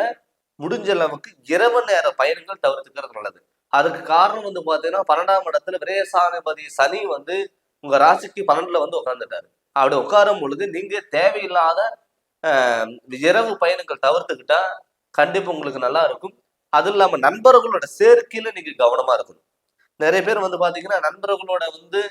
முடிஞ்ச அளவுக்கு இரவு நேர பயணங்கள் தவிர்த்துக்கிறது நல்லது. அதுக்கு காரணம் வந்து பாத்தீங்கன்னா 12ஆம் இடத்துல விரயசானாதிபதி சனி வந்து உங்க ராசிக்கு 12ல வந்து உட்கார்ந்துட்டாரு. அப்படி உட்காரும் பொழுது நீங்க தேவையில்லாத இரவு பயணங்கள் தவிர்த்துக்கிட்டா கண்டிப்பா உங்களுக்கு நல்லா இருக்கும். அதுவும் இல்லாம நண்பர்களோட சேர்க்கையில நீங்க கவனமா இருக்கணும். நிறைய பேர் வந்து பாத்தீங்கன்னா நண்பர்களோட வந்து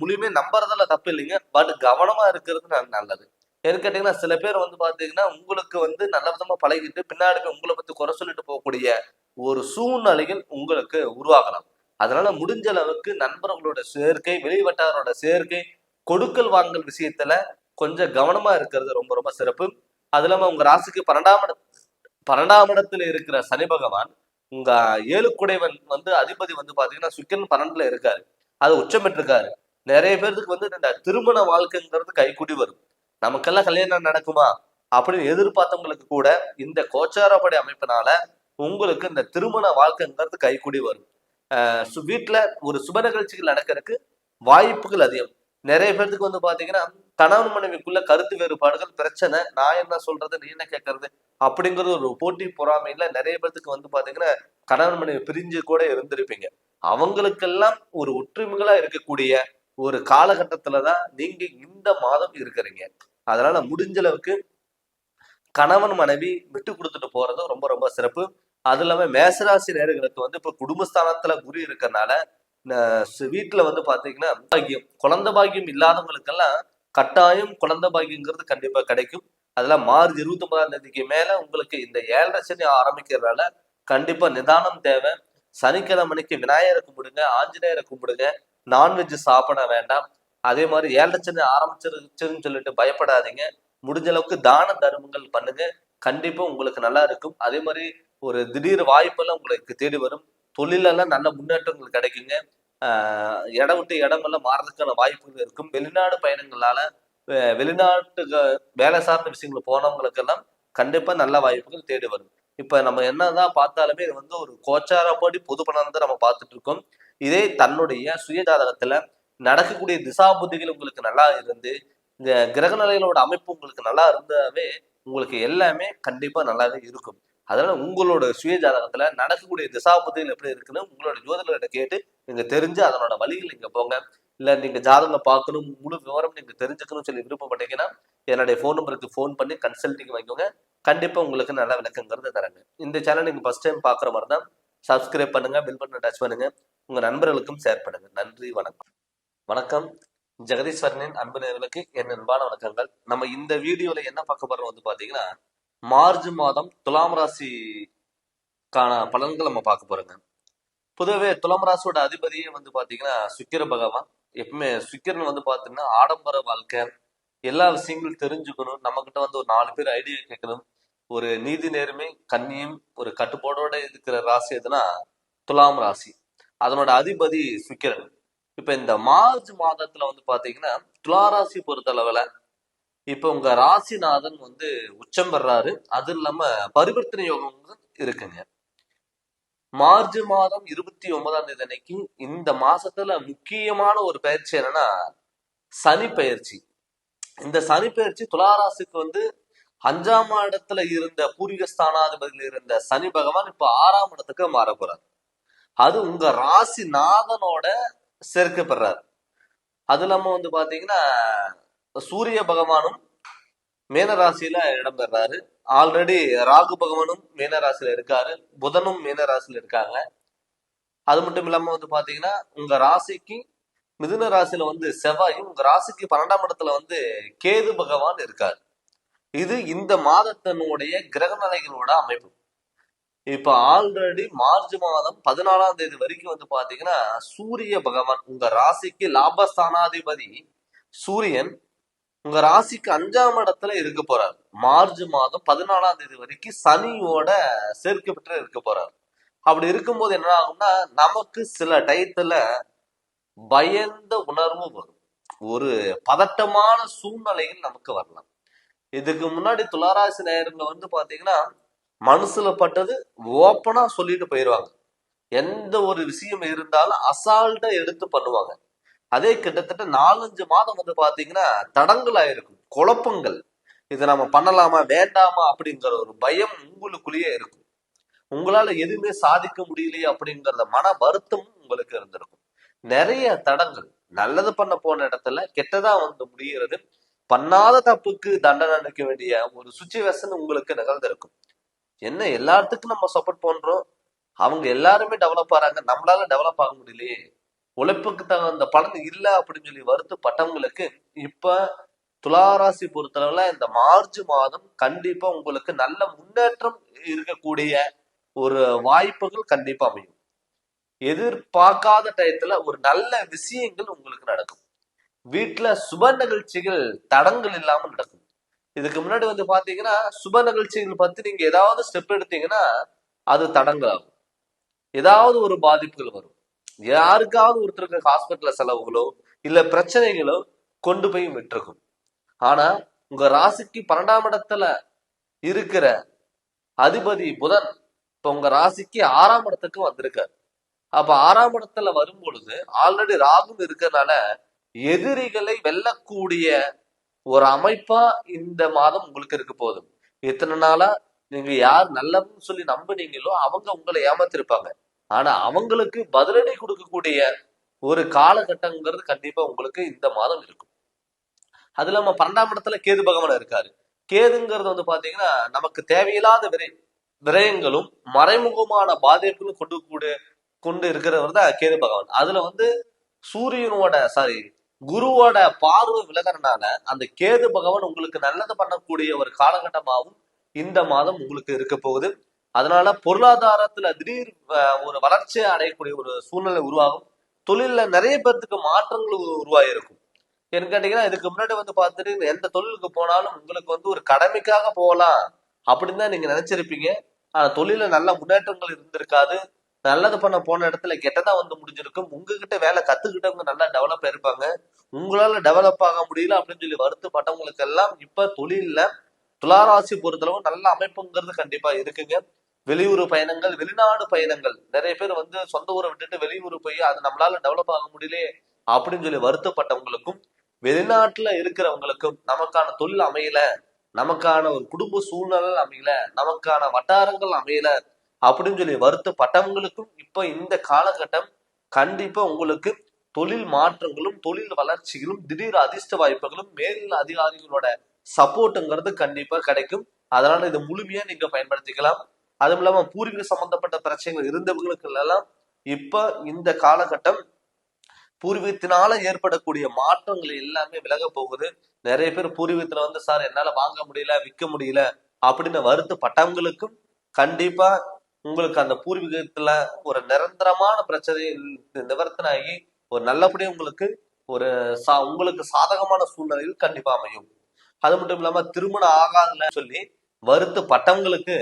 முழுமையா நம்புறதுல தப்பு இல்லைங்க. பட் கவனமா இருக்கிறது நல்லது. ஏன்னு கேட்டீங்கன்னா சில பேர் வந்து பாத்தீங்கன்னா உங்களுக்கு வந்து நல்ல விதமா பழகிட்டு பின்னாடி போய் உங்களை பத்தி குறை சொல்லிட்டு போகக்கூடிய ஒரு சூழ்நிலைகள் உங்களுக்கு உருவாகலாம். அதனால முடிஞ்ச அளவுக்கு நண்பர்களோட சேர்க்கை, வெளி வட்டாரோட சேர்க்கை, கொடுக்கல் வாங்கல் விஷயத்துல கொஞ்சம் கவனமா இருக்கிறது ரொம்ப ரொம்ப சிறப்பு. அது இல்லாம உங்க ராசிக்கு 12ஆம் இடத்துல இருக்கிற சனி பகவான் உங்க 7 குடைவன் வந்து அதிபதி வந்து பாத்தீங்கன்னா சுக்கிரன் 12ல இருக்காரு. அது உச்சம் பெற்றிருக்காரு. நிறைய பேருக்கு வந்து இந்த திருமண வாழ்க்கைங்கிறது கைக்கூடி வரும். நமக்கெல்லாம் கல்யாணம் நடக்குமா அப்படின்னு எதிர்பார்த்தவங்களுக்கு கூட இந்த கோச்சாரப்படி அமைப்பினால உங்களுக்கு இந்த திருமண வாழ்க்கைங்கிறது கைக்கூடி வரும். வீட்டுல ஒரு சுப நிகழ்ச்சிகள் நடக்கிறதுக்கு வாய்ப்புகள் அதிகம். நிறைய பேருக்கு வந்து பாத்தீங்கன்னா கணவன் மனைவிக்குள்ள கருத்து வேறுபாடுகள், பிரச்சனை, நான் என்ன சொல்றது நீ என்ன கேட்கறது அப்படிங்கிறது ஒரு போட்டி பொறாமையில நிறைய பேருக்கு வந்து பாத்தீங்கன்னா கணவன் மனைவி பிரிஞ்சு கூட இருந்திருப்பீங்க. அவங்களுக்கெல்லாம் ஒரு ஒற்றுமைகளா இருக்கக்கூடிய ஒரு காலகட்டத்துலதான் நீங்க இந்த மாதம் இருக்கிறீங்க. அதனால முடிஞ்ச அளவுக்கு கணவன் மனைவி விட்டு கொடுத்துட்டு போறது ரொம்ப ரொம்ப சிறப்பு. அது இல்லாம மேசராசி நேர்களுக்கு வந்து இப்ப குடும்பஸ்தானத்துல குரு இருக்கிறதுனால வீட்டுல வந்து பாத்தீங்கன்னா பாக்கியம், குழந்தை பாக்கியம் இல்லாதவங்களுக்கெல்லாம் கட்டாயம் குழந்தை பாக்கியங்கிறது கண்டிப்பா கிடைக்கும். அதெல்லாம் மார்ச் 29ஆம் தேதிக்கு மேல உங்களுக்கு இந்த 7.5 சனி ஆரம்பிக்கிறதுனால கண்டிப்பா நிதானம் தேவை. சனிக்கிழமைக்கு விநாயகரை கும்பிடுங்க, ஆஞ்சநேயரை கும்பிடுங்க, நான்வெஜ் சாப்பிட வேண்டாம். அதே மாதிரி 7.5 சனி ஆரம்பிச்சிருச்சுன்னு சொல்லிட்டு பயப்படாதீங்க. முடிஞ்ச அளவுக்கு தான தர்மங்கள் பண்ணுங்க. கண்டிப்பா உங்களுக்கு நல்லா இருக்கும். அதே மாதிரி ஒரு திடீர் வாய்ப்பெல்லாம் உங்களுக்கு தேடி வரும். தொழிலெல்லாம் நல்ல முன்னேற்றங்கள் கிடைக்குங்க. இடம் விட்டு இடமெல்லாம் மாறதுக்கான வாய்ப்புகள் இருக்கும். வெளிநாடு பயணங்களால வெளிநாட்டுக்கு வேலை சார்ந்த விஷயங்கள் போனவங்களுக்கெல்லாம் கண்டிப்பா நல்ல வாய்ப்புகள் தேடி வரும். இப்ப நம்ம என்னதான் பார்த்தாலுமே இது வந்து ஒரு கோச்சாரப்படி பொது பலன் தான் நம்ம பார்த்துட்டு இருக்கோம். இதே தன்னுடைய சுய ஜாதகத்துல நடக்கக்கூடிய திசா புத்திகள் உங்களுக்கு நல்லா இருந்து இந்த கிரக நிலைகளோட அமைப்பு உங்களுக்கு நல்லா இருந்தாவே உங்களுக்கு எல்லாமே கண்டிப்பா நல்லாவே இருக்கும். அதனால உங்களோட சுய ஜாதகத்துல நடக்கக்கூடிய திசா புத்திகள் எப்படி இருக்குன்னு உங்களோட ஜோதிடர்கிட்ட கேட்டு நீங்க தெரிஞ்சு அதனோட வழிகள் நீங்க போங்க. இல்ல நீங்க ஜாதகம் பார்க்கணும், முழு விவரம் நீங்க தெரிஞ்சுக்கணும்னு சொல்லி விருப்பப்பட்டீங்கன்னா என்னுடைய ஃபோன் நம்பருக்கு ஃபோன் பண்ணி கன்சல்டிங் வாங்கிக்கோங்க. கண்டிப்பா உங்களுக்கு நல்ல விளக்கங்கிறது தரேங்க. இந்த சேனல் நீங்க ஃபர்ஸ்ட் டைம் பாக்குற மாதிரி தான் சப்ஸ்கிரைப் பண்ணுங்க, பெல் பட்டனை டச் பண்ணுங்க, உங்க நண்பர்களுக்கும் ஷேர் பண்ணுங்க. நன்றி, வணக்கம். வணக்கம். ஜெகதீஸ்வரனின் அன்பு நேயர்களுக்கு என் அன்பான வணக்கங்கள். நம்ம இந்த வீடியோல என்ன பார்க்க போறோம் வந்து பாத்தீங்கன்னா, மார்ச் மாதம் துலாம் ராசிக்கான பலன்கள் நம்ம பார்க்க போறோங்க. பொதுவே துலாம் ராசியோட அதிபதியே வந்து பாத்தீங்கன்னா சுக்கிர பகவான். எப்பவுமே சுக்கிரன் வந்து பாத்தீங்கன்னா ஆடம்பர வாழ்க்கை, எல்லா விஷயங்களும் தெரிஞ்சுக்கணும், நம்ம கிட்ட வந்து ஒரு 4 பேர் ஐடியா கேட்கணும், ஒரு நீதி நேர்மை கண்ணியம் ஒரு கட்டுப்பாடோட இருக்கிற ராசி எதுனா துலாம் ராசி. அதனோட அதிபதி சுக்கிரன். இப்ப இந்த மார்ச் மாதத்துல வந்து பாத்தீங்கன்னா துலா ராசி பொறுத்த அளவுல இப்ப உங்க ராசிநாதன் வந்து உச்சம் பெறாரு. அது இல்லாம பரிவர்த்தனை யோகம் இருக்குங்க. மார்ச் மாதம் 29ஆம் தேதி அன்னைக்கு இந்த மாசத்துல முக்கியமான ஒரு பயிற்சி என்னன்னா சனி பயிற்சி. இந்த சனி பயிற்சி துளாராசிக்கு வந்து 5ஆம் இடத்துல இருந்த பூர்வீக ஸ்தானாதிபதியில் இருந்த சனி பகவான் இப்ப 6ஆம் இடத்துக்கு மாற போறார். அது உங்க ராசிநாதனோட சேர்க்கப்படுறாரு. அது இல்லாம வந்து பாத்தீங்கன்னா சூரிய பகவானும் மீனராசியில இடம்பெறாரு. ஆல்ரெடி ராகு பகவானும் மீனராசியில இருக்காரு, புதனும் மீனராசியில இருக்காங்க. அது மட்டும் இல்லாம வந்து பாத்தீங்கன்னா உங்க ராசிக்கு மிதுன ராசியில வந்து செவ்வாயும், உங்க ராசிக்கு 12ஆம் இடத்துல வந்து கேது பகவான் இருக்காரு. இது இந்த மாதத்தினுடைய கிரக நிலைகளோட அமைப்பு. இப்ப ஆல்ரெடி மார்ச் மாதம் 14ஆம் தேதி வரைக்கும் வந்து பாத்தீங்கன்னா சூரிய பகவான் உங்க ராசிக்கு லாபஸ்தானாதிபதி சூரியன் உங்க ராசிக்கு 5ஆம் இடத்துல இருக்க போறார். மார்ச் மாதம் 14ஆம் தேதி வரைக்கும் சனியோட சேர்க்கை பெற்று இருக்க போறார். அப்படி இருக்கும்போது என்ன ஆகும்னா நமக்கு சில டயத்துல பயந்த உணர்வு வரும், ஒரு பதட்டமான சூழ்நிலைகள் நமக்கு வரலாம். இதுக்கு முன்னாடி துளாராசி நேயர்கள் வந்து பாத்தீங்கன்னா மனசுல பட்டது ஓப்பனா சொல்லிட்டு போயிடுவாங்க. எந்த ஒரு விஷயம் இருந்தாலும் அசால்ட்டா எடுத்து பண்ணுவாங்க. அதே கிட்டத்தட்ட 4-5 மாதம் வந்து பாத்தீங்கன்னா தடங்களா இருக்கும், குழப்பங்கள். இதை நம்ம பண்ணலாமா வேண்டாமா அப்படிங்கிற ஒரு பயம் உங்களுக்குள்ளேயே இருக்கும். உங்களால எதுவுமே சாதிக்க முடியலையே அப்படிங்கறத மன வருத்தமும் உங்களுக்கு இருந்திருக்கும். நிறைய தடங்கள், நல்லது பண்ண போன இடத்துல கெட்டதா வந்து முடிகிறது. பண்ணாத தப்புக்கு தண்டனை அளிக்க வேண்டிய ஒரு சுச்சுவேஷன் உங்களுக்கு நிகழ்ந்திருக்கும். என்ன எல்லாத்துக்கும் நம்ம சப்போர்ட் பண்றோம், அவங்க எல்லாருமே டெவலப் ஆறாங்க, நம்மளால டெவலப் ஆக முடியலையே, உழைப்புக்கு தகுந்த பலன் இல்லை அப்படின்னு சொல்லி வருத்தப்பட்டவங்களுக்கு இப்ப துளாராசி பொறுத்தளவுல இந்த மார்ச் மாதம் கண்டிப்பா உங்களுக்கு நல்ல முன்னேற்றம் இருக்கக்கூடிய ஒரு வாய்ப்புகள் கண்டிப்பா அமையும். எதிர்பார்க்காத டயத்துல ஒரு நல்ல விஷயங்கள் உங்களுக்கு நடக்கும். வீட்டுல சுப நிகழ்ச்சிகள் தடங்கள் இல்லாம நடக்கும். இதுக்கு முன்னாடி வந்து பாத்தீங்கன்னா சுப நிகழ்ச்சிகள் பத்தி நீங்க ஏதாவது ஸ்டெப் எடுத்தீங்கன்னா அது தடங்கள் ஆகும், ஏதாவது ஒரு பாதிப்புகள் வரும், யாருக்காவது ஒருத்தருக்கு ஹாஸ்பிட்டல்ல செலவுகளோ இல்ல பிரச்சனைகளோ கொண்டு போய் விட்டுருக்கும். ஆனா உங்க ராசிக்கு 12ஆம் இடத்துல இருக்கிற அதிபதி புதன் இப்ப உங்க ராசிக்கு 6ஆம் இடத்துக்கு வந்திருக்காரு. அப்ப 6ஆம் இடத்துல வரும் பொழுது ஆல்ரெடி ராகுன்னு இருக்கிறதுனால எதிரிகளை வெல்லக்கூடிய ஒரு அமைப்பா இந்த மாதம் உங்களுக்கு இருக்க போகுது. இத்தனை நாளா நீங்க யார் நல்லதுன்னு சொல்லி நம்புனீங்களோ அவங்க உங்களை ஏமாத்திருப்பாங்க. ஆனா அவங்களுக்கு பதிலடி கொடுக்கக்கூடிய ஒரு காலகட்டங்கிறது கண்டிப்பா உங்களுக்கு இந்த மாதம் இருக்கும். அது இல்லாம 12ஆம் இடத்துல கேது பகவான் இருக்காரு. கேதுங்கிறது வந்து பாத்தீங்கன்னா நமக்கு தேவையில்லாத விரயங்களும் மறைமுகமான பாதிப்புகளும் கொண்டு இருக்கிறவர் தான் கேது பகவான். அதுல வந்து சூரியனோட குருவோட பார்வை விலகறனால அந்த கேது பகவான் உங்களுக்கு நல்லது பண்ணக்கூடிய ஒரு காலகட்டமாகவும் இந்த மாதம் உங்களுக்கு இருக்க போகுது. அதனால பொருளாதாரத்துல திடீர் ஒரு வளர்ச்சி அடையக்கூடிய ஒரு சூழ்நிலை உருவாகும். தொழில்ல நிறைய பேர்த்துக்கு மாற்றங்கள் உருவாயிருக்கும். என்ன கேட்டீங்கன்னா இதுக்கு முன்னாடி வந்து பார்த்துட்டு எந்த தொழிலுக்கு போனாலும் உங்களுக்கு வந்து ஒரு கடமைக்காக போகலாம் அப்படின்னு தான் நீங்க நினைச்சிருப்பீங்க. ஆனா தொழில நல்ல முன்னேற்றங்கள் இருந்திருக்காது. நல்லது பண்ண போன இடத்துல கெட்டதா வந்து முடிஞ்சிருக்கும். உங்ககிட்ட வேலை கத்துக்கிட்டவங்க நல்லா டெவலப் ஆயிருப்பாங்க, உங்களால டெவலப் ஆக முடியல அப்படின்னு சொல்லி வருத்தப்பட்டவங்களுக்கு எல்லாம் இப்ப தொழில்ல துளாராசி பொறுத்தளவு நல்ல அமைப்புங்கிறது கண்டிப்பா இருக்குங்க. வெளியூர் பயணங்கள், வெளிநாடு பயணங்கள், நிறைய பேர் வந்து சொந்த ஊரை விட்டுட்டு வெளியூர் போய் அது நம்மளால டெவலப் ஆக முடியலையே அப்படின்னு சொல்லி வருத்தப்பட்டவங்களுக்கும், வெளிநாட்டுல இருக்கிறவங்களுக்கும் நமக்கான தொழில் அமையல, நமக்கான ஒரு குடும்ப சூழ்நிலை அமையல, நமக்கான வட்டாரங்கள் அமையல அப்படின்னு சொல்லி வருத்தப்பட்டவங்களுக்கும் இப்ப இந்த காலகட்டம் கண்டிப்பா உங்களுக்கு தொழில் மாற்றங்களும் தொழில் வளர்ச்சிகளும் திடீர் அதிர்ஷ்ட வாய்ப்புகளும் மேல் அதிகாரிகளோட சப்போர்ட்டுங்கிறது கண்டிப்பா கிடைக்கும். அதனால இதை முழுமையா நீங்க பயன்படுத்திக்கலாம். அதுவும் இல்லாம பூர்வீக சம்பந்தப்பட்ட பிரச்சனைகள் இருந்தவங்களுக்கு எல்லாம் இப்ப இந்த காலகட்டம் பூர்வீகத்தினால ஏற்படக்கூடிய மாற்றங்கள் எல்லாமே விலக போகுது. நிறைய பேர் பூர்வீகத்துல வந்து சார் என்னால வாங்க முடியல, விற்க முடியல அப்படின்னு வருத்தப்பட்டவங்களுக்கும் கண்டிப்பா உங்களுக்கு அந்த பூர்வீகத்துல ஒரு நிரந்தரமான பிரச்சனை நிவர்த்தனை ஆகி ஒரு நல்லபடியா உங்களுக்கு ஒரு உங்களுக்கு சாதகமான சூழ்நிலையில் கண்டிப்பா அமையும். அது மட்டும் இல்லாம திருமணம் ஆகாதுன்னு சொல்லி வருத்தப்பட்டவங்களுக்கு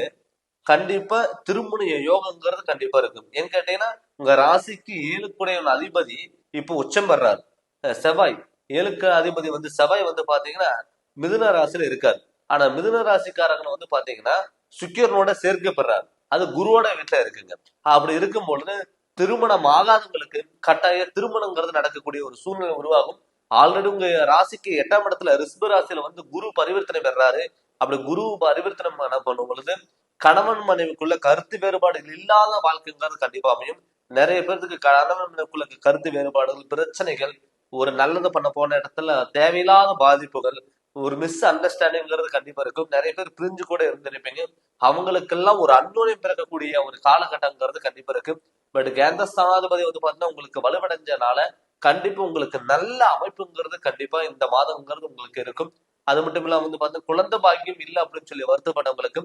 கண்டிப்பா திருமண யோகங்கிறது கண்டிப்பா இருக்கும். ஏன்னு கேட்டீங்கன்னா உங்க ராசிக்கு 7 அதிபதி இப்போ உச்சம் பெறாரு. செவ்வாய் 7 அதிபதி வந்து செவ்வாய் வந்து பாத்தீங்கன்னா மிதுன ராசியில இருக்காரு. ஆனா மிதுன ராசிக்காரங்க வந்து பாத்தீங்கன்னா சுக்கிரனோட சேர்க்கை பெறாரு. அது குருவோட வீட்டுல இருக்குங்க. அப்படி இருக்கும் பொழுது திருமணம் ஆகாதவங்களுக்கு கட்டாய திருமணங்கிறது நடக்கக்கூடிய ஒரு சூழ்நிலை உருவாகும். ஆல்ரெடி உங்க ராசிக்கு 8ஆம் இடத்துல ரிஷப ராசியில வந்து குரு பரிவர்த்தனை பெறாரு. அப்படி குரு பரிவர்த்தனை பண்ணும் பொழுது கணவன் மனைவிக்குள்ள கருத்து வேறுபாடுகள் இல்லாத வாழ்க்கைங்கிறது கண்டிப்பா அமையும். நிறைய பேருக்கு கணவன் மனைவிக்குள்ள கருத்து வேறுபாடுகள், பிரச்சனைகள், ஒரு நல்லது பண்ண போன இடத்துல தேவையில்லாத பாதிப்புகள், ஒரு மிஸ் அண்டர்ஸ்டாண்டிங்கிறது கண்டிப்பா இருக்கும். நிறைய பேர் பிரிஞ்சு கூட இருந்திருப்பீங்க. அவங்களுக்கெல்லாம் ஒரு அந்யோன்யம் பிறக்கக்கூடிய ஒரு காலகட்டங்கிறது கண்டிப்பா இருக்கு. பட் கேந்திர ஸ்தானாதிபதி வந்து பாத்தீங்கன்னா உங்களுக்கு வலுவடைஞ்சனால கண்டிப்பா உங்களுக்கு நல்ல அமைப்புங்கிறது கண்டிப்பா இந்த மாதம்ங்கிறது உங்களுக்கு இருக்கும். அது மட்டும் இல்லாம வந்து பாத்தீங்கன்னா குழந்தை பாக்கியம் இல்லை அப்படின்னு சொல்லி வருத்தப்பட்டவங்களுக்கு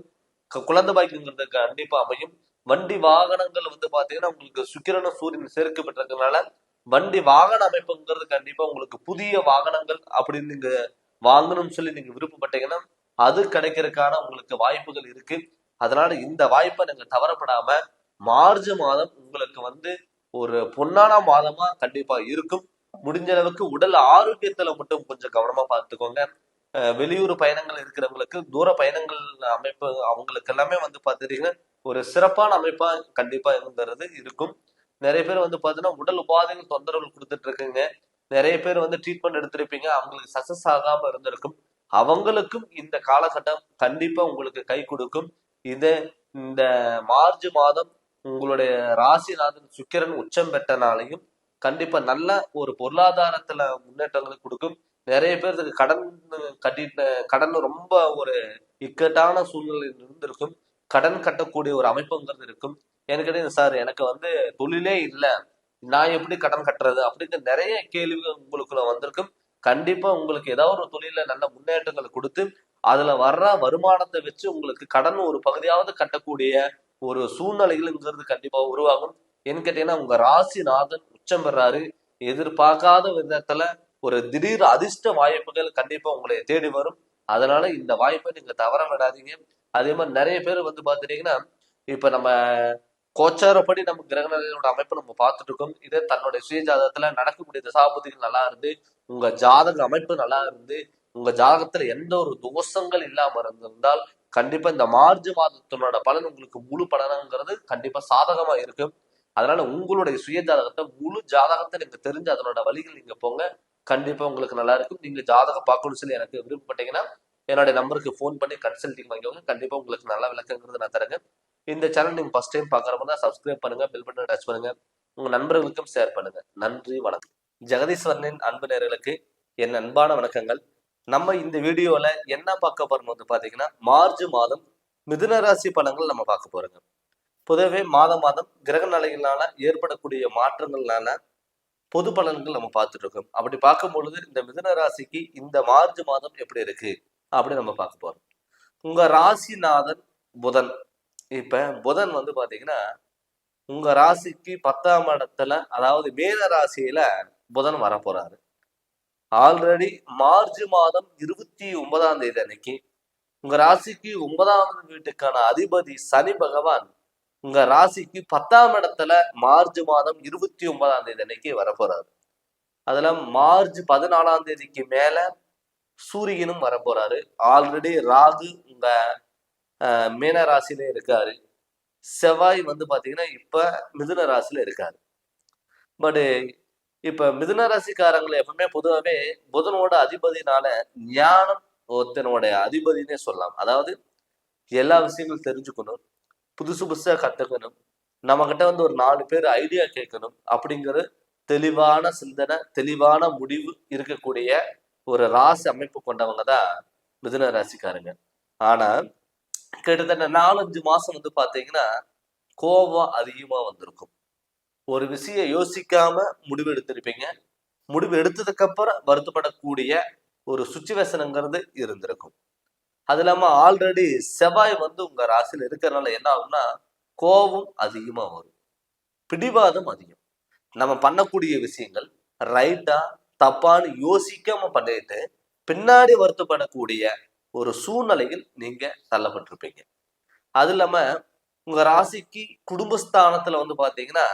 குழந்தை பாக்கியங்கிறது கண்டிப்பா அமையும். வண்டி வாகனங்கள் வந்து பாத்தீங்கன்னா உங்களுக்கு சுக்கிரனும் சூரியன் சேர்க்கப்பட்டிருக்கனால வண்டி வாகன அமைப்புங்கிறது கண்டிப்பா உங்களுக்கு புதிய வாகனங்கள் அப்படின்னு நீங்க வாங்கணும்னு சொல்லி நீங்க விருப்பப்பட்டீங்கன்னா அது கிடைக்கிறதுக்கான உங்களுக்கு வாய்ப்புகள் இருக்கு. அதனால இந்த வாய்ப்பை நீங்க தவறப்படாம மார்ச் மாதம் உங்களுக்கு வந்து ஒரு பொன்னான மாதமா கண்டிப்பா இருக்கும். முடிஞ்ச அளவுக்கு உடல் ஆரோக்கியத்துல மட்டும் கொஞ்சம் கவனமா பார்த்துக்கோங்க. வெளியூர் பயணங்கள் இருக்கிறவங்களுக்கு தூர பயணங்கள் அமைப்பு அவங்களுக்கு எல்லாமே வந்து பாத்துட்டீங்கன்னா ஒரு சிறப்பான அமைப்பா கண்டிப்பா இருந்துறது இருக்கும். நிறைய பேர் வந்து பாத்தீங்கன்னா உடல் உபாதைகள் தொந்தரவுகள் கொடுத்துட்டு இருக்குங்க. நிறைய பேர் வந்து ட்ரீட்மெண்ட் எடுத்திருப்பீங்க, அவங்களுக்கு சக்சஸ் ஆகாம இருந்திருக்கும். அவங்களுக்கும் இந்த காலகட்டம் கண்டிப்பா உங்களுக்கு கை கொடுக்கும். இது இந்த மார்ச் மாதம் உங்களுடைய ராசிநாதன் சுக்கிரன் உச்சம் பெற்றனாலையும் கண்டிப்பா நல்ல ஒரு பொருளாதாரத்துல முன்னேற்றங்களை கொடுக்கும். நிறைய பேருக்கு கடன் கட்டிட்ட கடன் ரொம்ப ஒரு இக்கட்டான சூழ்நிலையில் இருந்திருக்கும். கடன் கட்டக்கூடிய ஒரு அமைப்புங்கிறது இருக்கும். எனக்கு சார் எனக்கு வந்து தொழிலே இல்லை, நான் எப்படி கடன் கட்டுறது அப்படின்னு நிறைய கேள்விகள் உங்களுக்குள்ள வந்திருக்கும். கண்டிப்பா உங்களுக்கு ஏதாவது ஒரு தொழில நல்ல முன்னேற்றங்களை கொடுத்து அதுல வர்ற வருமானத்தை வச்சு உங்களுக்கு கடன் ஒரு பகுதியாவது கட்டக்கூடிய ஒரு சூழ்நிலைகள்ங்கிறது கண்டிப்பா உருவாகும். ஏன்னு கேட்டீங்கன்னா உங்க ராசிநாதன் உச்சம் பெறாரு. எதிர்பார்க்காத விதத்துல ஒரு திடீர் அதிர்ஷ்ட வாய்ப்புகள் கண்டிப்பா உங்களை தேடி வரும். அதனால இந்த வாய்ப்பை நீங்க தவற விடாதீங்க. அதே மாதிரி நிறைய பேர் வந்து பாத்துட்டீங்கன்னா இப்ப நம்ம கோச்சாரப்படி நம்ம கிரகநிலையோட அமைப்பை நம்ம பார்த்துட்டு இருக்கோம். இதே தன்னுடைய சுய ஜாதகத்துல நடக்கக்கூடிய தசாபதிகள் நல்லா இருந்து உங்க ஜாதக அமைப்பு நல்லா இருந்து உங்க ஜாதகத்துல எந்த ஒரு தோஷங்கள் இல்லாம இருந்திருந்தால் கண்டிப்பா இந்த மார்ச் மாதத்தினோட பலன் உங்களுக்கு முழு பலனுங்கிறது கண்டிப்பா சாதகமா இருக்கும். அதனால உங்களுடைய சுய ஜாதகத்தை முழு ஜாதகத்தை நீங்க தெரிஞ்சு அதனோட வழிகள் நீங்க போங்க. கண்டிப்பா உங்களுக்கு நல்லா இருக்கும். நீங்க ஜாதகம் பார்க்கணும்னு சொல்லி எனக்கு விருப்பப்பட்டீங்கன்னா என்னோட நம்பருக்கு ஃபோன் பண்ணி கன்சல்டிங் வாங்கிக்கோங்க. கண்டிப்பா உங்களுக்கு நல்ல விளக்கங்கிறது நான் தரேங்க. இந்த சேனல் நீங்க ஃபர்ஸ்ட் டைம் பாக்குறப்ப சப்ஸ்கிரைப் பண்ணுங்க, பெல் பட்டன் டச் பண்ணுங்க, உங்க நண்பர்களுக்கும் ஷேர் பண்ணுங்க. நன்றி, வணக்கம். ஜெகதீஸ்வரனின் அன்பு நேயர்களுக்கு என் அன்பான வணக்கங்கள். நம்ம இந்த வீடியோல என்ன பார்க்க போறோம் வந்து பாத்தீங்கன்னா மார்ச் மாதம் மிதுன ராசி பலன்கள் நம்ம பார்க்க போறோங்க. பொதுவே மாதம் கிரக நிலைகளால ஏற்படக்கூடிய மாற்றங்கள்னால பொது பலன்கள் நம்ம பார்த்துட்டு இருக்கோம். அப்படி பார்க்கும் பொழுது இந்த மிதுன ராசிக்கு இந்த மார்ச் மாதம் எப்படி இருக்கு அப்படின்னு நம்ம பார்க்க போறோம். உங்க ராசிநாதன் புதன். இப்ப புதன் வந்து பாத்தீங்கன்னா உங்க ராசிக்கு 10ஆம் இடத்துல, அதாவது மேல ராசியில புதன் வர போறாரு. ஆல்ரெடி மார்ச் மாதம் 29ஆம் தேதி அன்னைக்கு உங்க ராசிக்கு 9வது வீட்டுக்கான அதிபதி சனி பகவான் உங்க ராசிக்கு 10ஆம் இடத்துல மார்ச் மாதம் 29ஆம் தேதி அன்னைக்கு வர போறாரு. அதுல மார்ச் 14ஆம் தேதிக்கு மேல சூரியனும் வர போறாரு. ஆல்ரெடி ராகு உங்க மீன ராசியில இருக்காரு. செவ்வாய் வந்து பாத்தீங்கன்னா இப்ப மிதுன ராசியில இருக்காரு. பட் இப்ப மிதுன ராசிக்காரங்களை எப்பவுமே பொதுவாகவே புதனோட அதிபதினால ஞானம் ஒருத்தனோட அதிபதினே சொல்லலாம். அதாவது எல்லா விஷயங்களும் தெரிஞ்சுக்கணும், புதுசு புதுசா கத்துக்கணும், நம்ம கிட்ட வந்து ஒரு 4 பேர் ஐடியா கேட்கணும் அப்படிங்கிற தெளிவான சிந்தனை, தெளிவான முடிவு இருக்கக்கூடிய ஒரு ராசி அமைப்பு கொண்டவங்க தான் மிதுன ராசிக்காரங்க. ஆனா கிட்டத்தட்ட 4-5 மாசம் வந்து பாத்தீங்கன்னா கோபம் அதிகமா வந்திருக்கும். ஒரு விஷயம் யோசிக்காம முடிவு எடுத்திருப்பீங்க. முடிவு எடுத்ததுக்கு அப்புறம் வருத்தப்படக்கூடிய ஒரு சுச்சுவேஷனுங்கிறது இருந்திருக்கும். அது இல்லாம ஆல்ரெடி செவ்வாய் உங்க ராசியில இருக்கிறதுனால என்ன ஆகும்னா, கோபம் அதிகமா வரும், பிடிவாதம் அதிகம். நம்ம பண்ணக்கூடிய விஷயங்கள் ரைட்டா தப்பான்னு யோசிக்காம பண்ணிட்டு பின்னாடி வருத்தப்படக்கூடிய ஒரு சூழ்நிலையில் நீங்க தள்ளப்பட்டிருப்பீங்க. அது இல்லாம உங்க ராசிக்கு குடும்பஸ்தானத்துல பாத்தீங்கன்னா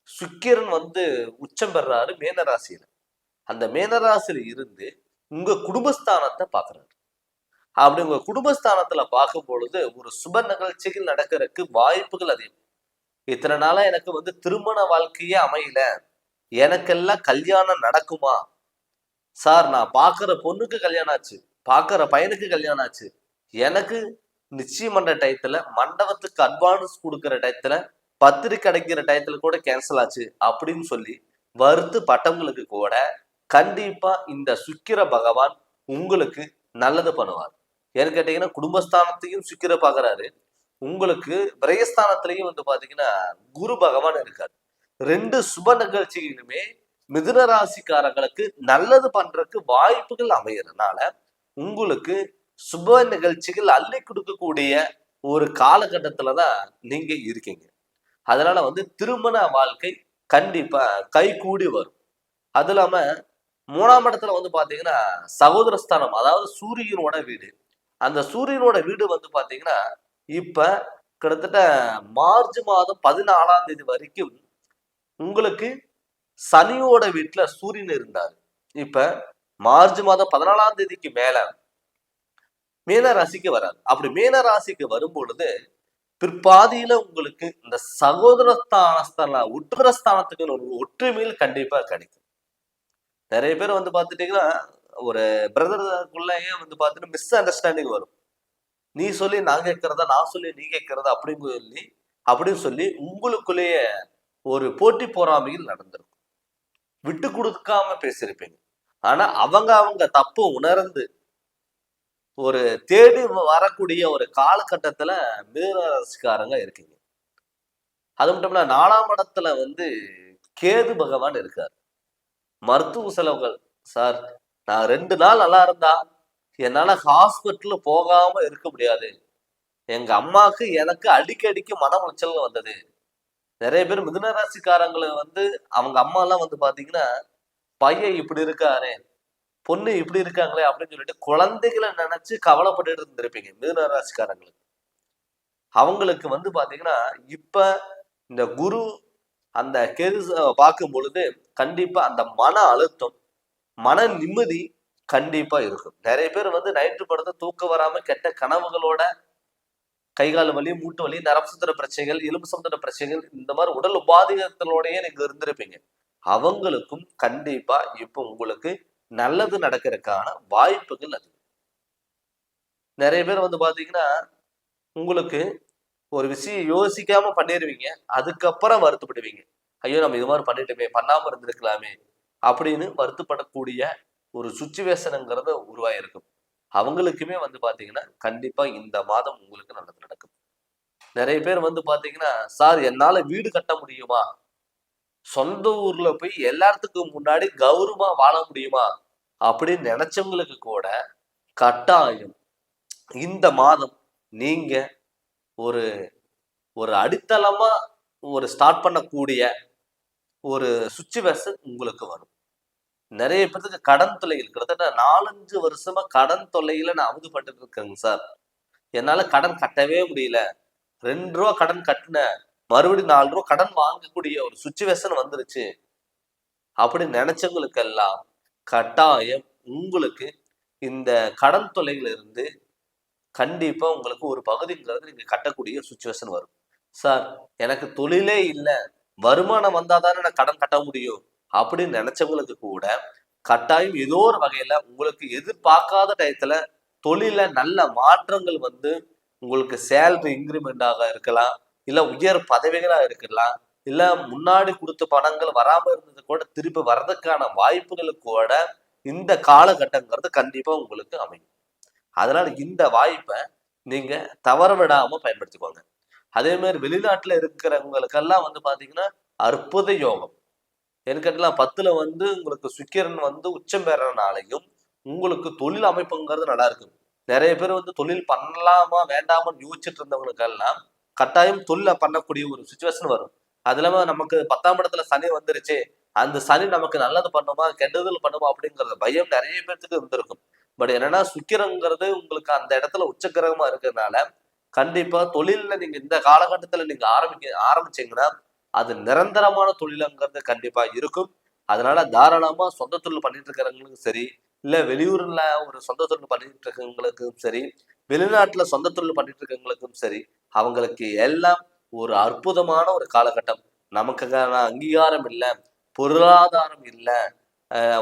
சுக்கிரன் உச்சம் பெறாரு மேன ராசியில. அந்த மேன ராசியில இருந்து உங்க குடும்பஸ்தானத்தை பாக்குறாரு. அப்படி உங்க குடும்பஸ்தானத்துல பார்க்கும் பொழுது ஒரு சுப நிகழ்ச்சிகள் நடக்கிறதுக்கு வாய்ப்புகள் அதிகம். இத்தனை நாளா எனக்கு திருமண வாழ்க்கையே அமையல, எனக்கெல்லாம் கல்யாணம் நடக்குமா சார்? நான் பாக்குற பொண்ணுக்கு கல்யாணம் ஆச்சு, பாக்குற பையனுக்கு கல்யாணம் ஆச்சு, எனக்கு நிச்சயம் பண்ற டயத்துல மண்டபத்துக்கு அட்வான்ஸ் கொடுக்குற டயத்துல பத்திரிக்கை அடைக்கிற டயத்துல கூட கேன்சல் ஆச்சு அப்படின்னு சொல்லி வருத்து பட்டவங்களுக்கு கூட கண்டிப்பா இந்த சுக்கிர பகவான் உங்களுக்கு நல்லது பண்ணுவார். ஏன்னு கேட்டீங்கன்னா குடும்பஸ்தானத்தையும் சுக்கிர பாக்குறாரு, உங்களுக்கு விரயஸ்தானத்திலையும் பாத்தீங்கன்னா குரு பகவான் இருக்காரு. ரெண்டு சுப நிகழ்ச்சிகளுமே மிதுன ராசிக்காரங்களுக்கு நல்லது பண்றதுக்கு வாய்ப்புகள் அமையறதுனால உங்களுக்கு சுப நிகழ்ச்சிகள் அள்ளி கொடுக்கக்கூடிய ஒரு காலகட்டத்துலதான் நீங்க இருக்கீங்க. அதனால திருமண வாழ்க்கை கண்டிப்பா கை கூடி வரும். அது இல்லாம 3ஆம் இடத்துல பாத்தீங்கன்னா சகோதரஸ்தானம், அதாவது சூரியனோட வீடு. அந்த சூரியனோட வீடு பாத்தீங்கன்னா இப்ப கிட்டத்தட்ட மார்ச் மாதம் 14ஆம் தேதி வரைக்கும் உங்களுக்கு சனியோட வீட்டுல சூரியன் இருந்தாரு. இப்ப மார்ச் மாதம் 14ஆம் தேதிக்கு மேல மீன ராசிக்கு வராது. அப்படி மீன ராசிக்கு வரும் பொழுது பிற்பாதியில உங்களுக்கு இந்த சகோதரஸ்தான உற்றஸ்தானத்துக்கு ஒரு ஒற்றுமையில் கண்டிப்பா கிடைக்கும். நிறைய பேர் பாத்துட்டீங்கன்னா ஒரு பிரதருக்குள்ளேயே பாத்துட்டு மிஸ் அண்டர்ஸ்டாண்டிங் வரும். நீ சொல்லி நான் கேட்கறதா, நான் சொல்லி நீ கேட்கறதா அப்படின்னு சொல்லி உங்களுக்குள்ளேயே ஒரு போட்டி பொறாமையில் நடந்திருக்கும். விட்டு கொடுக்காம பேசியிருப்பீங்க. ஆனா அவங்க தப்பு உணர்ந்து ஒரு தேடி வரக்கூடிய ஒரு காலகட்டத்துல மிதுனராசிக்காரங்க இருக்கீங்க. அது மட்டும் இல்ல 4ஆம் இடத்துல கேது பகவான் இருக்கார். மருத்துவ செலவுகள் சார், நான் 2 நாள் நல்லா இருந்தா என்னால ஹாஸ்பிட்டல் போகாம இருக்க முடியாது. எங்க அம்மாக்கு எனக்கு அடிக்கடிக்கு மன உளைச்சல் வந்தது. நிறைய பேர் மிதுன ராசிக்காரங்களை அவங்க அம்மா எல்லாம் பாத்தீங்கன்னா பையன் இப்படி இருக்காரு, பொண்ணு இப்படி இருக்காங்களே அப்படின்னு சொல்லிட்டு குழந்தைகளை நினைச்சு கவலைப்பட்டு இருந்திருப்பீங்க மிதுன ராசிக்காரங்களுக்கு. அவங்களுக்கு பாத்தீங்கன்னா இப்ப இந்த குரு அந்த கேது பார்க்கும் பொழுது கண்டிப்பா அந்த மன அழுத்தம், மன நிம்மதி கண்டிப்பா இருக்கும். நிறைய பேர் நைட்டு படுத்த தூக்கம் வராம கெட்ட கனவுகளோட கைகால் வலி, மூட்டு வலி, நரம்பு சுத்திர பிரச்சனைகள், எலும்பு சம்பந்த பிரச்சனைகள், இந்த மாதிரி உடல் உபாதைகளோடயே நீங்க இருந்திருப்பீங்க. அவங்களுக்கும் கண்டிப்பா இப்ப உங்களுக்கு நல்லது நடக்கிறதுக்கான வாய்ப்புகள் அது. நிறைய பேர் பாத்தீங்கன்னா உங்களுக்கு ஒரு விஷயம் யோசிக்காம பண்ணிடுவீங்க, அதுக்கப்புறம் வருத்தப்படுவீங்க. ஐயோ நம்ம இது மாதிரி பண்ணிட்டோமே, பண்ணாம இருந்திருக்கலாமே அப்படின்னு வருத்தப்படக்கூடிய ஒரு சுச்சுவேஷனுங்கிறத உருவாயிருக்கும். அவங்களுக்குமே பாத்தீங்கன்னா கண்டிப்பா இந்த மாதம் உங்களுக்கு நல்லது நடக்கும். நிறைய பேர் பாத்தீங்கன்னா சார் என்னால வீடு கட்ட முடியுமா, சொந்த ஊர்ல போய் எல்லாத்துக்கும் முன்னாடி கௌரவமா வாழ முடியுமா அப்படின்னு நினைச்சவங்களுக்கு கூட கட்டாயம் இந்த மாதம் நீங்க ஒரு ஒரு அடித்தளமா ஒரு ஸ்டார்ட் பண்ணக்கூடிய ஒரு சுச்சுவேஷன் உங்களுக்கு வரும். நிறைய பேருக்கு கடன் தொல்லைகள் கிட்டத்தட்ட 4-5 வருஷமா கடன் தொல்லையில நான் அவதிப்பட்டு இருக்கேங்க சார். என்னால கடன் கட்டவே முடியல. 2 ரூபா கடன் கட்டின, மறுபடியும் 4 ரூபா கடன் வாங்கக்கூடிய ஒரு சுச்சுவேஷன் வந்துருச்சு அப்படின்னு நினைச்சவங்களுக்கு எல்லாம் கட்டாயம் உங்களுக்கு இந்த கடன் தொல்லைகள் இருந்து கண்டிப்பா உங்களுக்கு ஒரு பகுதிங்கிறது நீங்க கட்டக்கூடிய சுச்சுவேஷன் வரும். சார் எனக்கு தொழிலே இல்லை, வருமானம் வந்தாதானே நான் கடன் கட்ட முடியும் அப்படின்னு நினைச்சவங்களுக்கு கூட கட்டாயம் ஏதோ ஒரு வகையில உங்களுக்கு எதிர்பார்க்காத டயத்துல தொழில நல்ல மாற்றங்கள் உங்களுக்கு சேலரி இன்கிரிமெண்டாக இருக்கலாம், இல்ல உயர் பதவிகளா இருக்கலாம், இல்ல முன்னாடி கொடுத்த பணங்கள் வராம இருந்தது கூட திருப்பி வர்றதுக்கான வாய்ப்புகள் கூட இந்த காலகட்டங்கிறது கண்டிப்பா உங்களுக்கு அமையும். அதனால இந்த வாய்ப்பை நீங்க தவற விடாம பயன்படுத்திக்கோங்க. அதே மாதிரி வெளிநாட்டுல இருக்கிறவங்களுக்கெல்லாம் பாத்தீங்கன்னா அற்புத யோகம். ஏன்னு கேட்டலாம் 10ல வந்து உங்களுக்கு சுக்கிரன் வந்து உச்சம் பெறனாலையும் உங்களுக்கு தொழில் அமைப்புங்கிறது நல்லா இருக்கும். நிறைய பேர் வந்து தொழில் பண்ணலாமா வேண்டாமான்னு யோசிச்சுட்டு இருந்தவங்களுக்கெல்லாம் கட்டாயம் தொழில பண்ணக்கூடிய ஒரு சுச்சுவேஷன் வரும். அது இல்லாம நமக்கு 10ஆம் இடத்துல சனி வந்துருச்சு, அந்த சனி நமக்கு நல்லது பண்ணுமா கெட்டதுல பண்ணுமா அப்படிங்கிற பயம் நிறைய பேர்த்துக்கு இருந்திருக்கும். பட் என்னன்னா சுக்கிரங்கிறது உங்களுக்கு அந்த இடத்துல உச்ச கிரகமா இருக்கிறதுனால கண்டிப்பா தொழில்ல நீங்க இந்த காலகட்டத்துல நீங்க ஆரம்பிச்சீங்கன்னா அது நிரந்தரமான தொழிலுங்கிறது கண்டிப்பா இருக்கும். அதனால தாராளமா சொந்த தொழில் பண்ணிட்டு இருக்கிறவங்களுக்கும் சரி, இல்ல வெளியூர்ல ஒரு சொந்த தொழில் பண்ணிட்டு இருக்கவங்களுக்கும் சரி, வெளிநாட்டுல சொந்த தொழில் பண்ணிட்டு இருக்கவங்களுக்கும் சரி, அவங்களுக்கு எல்லாம் ஒரு அற்புதமான ஒரு காலகட்டம். நமக்கான அங்கீகாரம் இல்ல, பொருளாதாரம் இல்ல,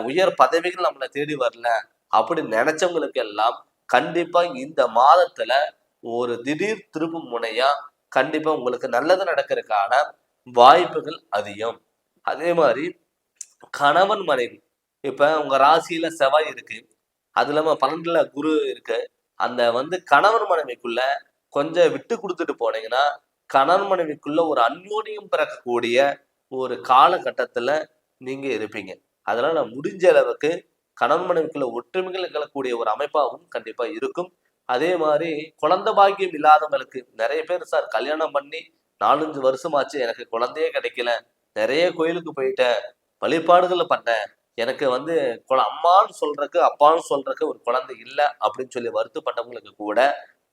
உயர் பதவிகள் நம்மளை தேடி வரல அப்படி நினைச்சவங்களுக்கு எல்லாம் கண்டிப்பா இந்த மாதத்துல ஒரு திடீர் திருப்பு முனையா கண்டிப்பா உங்களுக்கு நல்லது நடக்கிறதுக்கான வாய்ப்புகள் அதிகம். அதே மாதிரி கணவன் மனைவி, இப்ப உங்க ராசியில செவ்வாய் இருக்கு, அது இல்லாம 12ல குரு இருக்கு. அந்த வந்து கணவன் மனைவிக்குள்ள கொஞ்சம் விட்டு கொடுத்துட்டு போனீங்கன்னா கணவன் மனைவிக்குள்ள ஒரு அந்யோன்யம் பிறக்கக்கூடிய ஒரு காலகட்டத்துல நீங்க இருப்பீங்க. அதனால முடிஞ்ச அளவுக்கு கணவன் மனைவிக்குள்ள ஒற்றுமைகள் எழக்கூடிய ஒரு அமைப்பாகவும் கண்டிப்பா இருக்கும். அதே மாதிரி குழந்தை பாக்கியம் இல்லாதவங்களுக்கு நிறைய பேர் சார் கல்யாணம் பண்ணி 4-5 வருஷமாச்சு எனக்கு குழந்தையே கிடைக்கல, நிறைய கோயிலுக்கு போயிட்டேன், வழிபாடுகளை பண்ணேன், எனக்கு வந்து அம்மான்னு சொல்றதுக்கு அப்பான்னு சொல்றதுக்கு ஒரு குழந்தை இல்லை அப்படின்னு சொல்லி வருத்தப்பட்டவங்களுக்கு கூட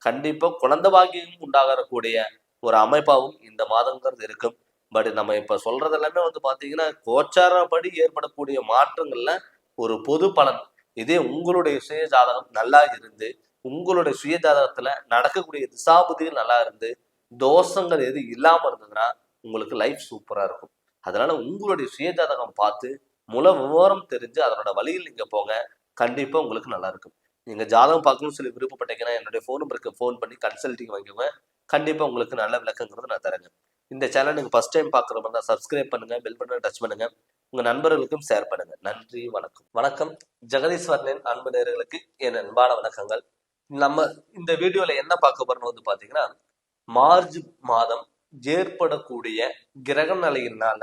கண்டிப்பா குழந்தை பாக்கியம் உண்டாகக்கூடிய ஒரு அமைப்பாகவும் இந்த மாதங்கிறது இருக்கும். பட் நம்ம இப்ப சொல்றது எல்லாமே வந்து பாத்தீங்கன்னா கோச்சாரப்படி ஏற்படக்கூடிய மாற்றங்கள்ல ஒரு பொது பலன். இதே உங்களுடைய சுய ஜாதகம் நல்லா இருந்து உங்களுடைய சுய ஜாதகத்துல நடக்கக்கூடிய திசாபுதிகள் நல்லா இருந்து தோஷங்கள் எது இல்லாம இருந்ததுன்னா உங்களுக்கு லைஃப் சூப்பரா இருக்கும். அதனால உங்களுடைய சுய ஜாதகம் பார்த்து முழு விவரம் தெரிஞ்சு அதனோட வழியில் நீங்க போங்க, கண்டிப்பா உங்களுக்கு நல்லா இருக்கும். நீங்க ஜாதகம் பார்க்கணும்னு சொல்லி விருப்பப்பட்டீங்கன்னா என்னுடைய ஃபோன் நம்பருக்கு ஃபோன் பண்ணி கன்சல்டிங் வாங்கிக்கோங்க. கண்டிப்பா உங்களுக்கு நல்ல விளக்கங்கிறது நான் தரேங்க. இந்த சேனல் நீங்க ஃபர்ஸ்ட் டைம் பார்க்குற மாதிரி தான் சப்ஸ்கிரைப் பண்ணுங்க, பெல் பட்டனை டச் பண்ணுங்க, உங்க நண்பர்களுக்கும் ஷேர் பண்ணுங்க. நன்றி, வணக்கம். வணக்கம். ஜெகதீஸ்வரனின் அன்பு நேயர்களுக்கு என் அன்பான வணக்கங்கள். நம்ம இந்த வீடியோல என்ன பார்க்க போறோம்னு வந்து பாத்தீங்கன்னா மார்ச் மாதம் ஏற்படக்கூடிய கிரக நிலையினால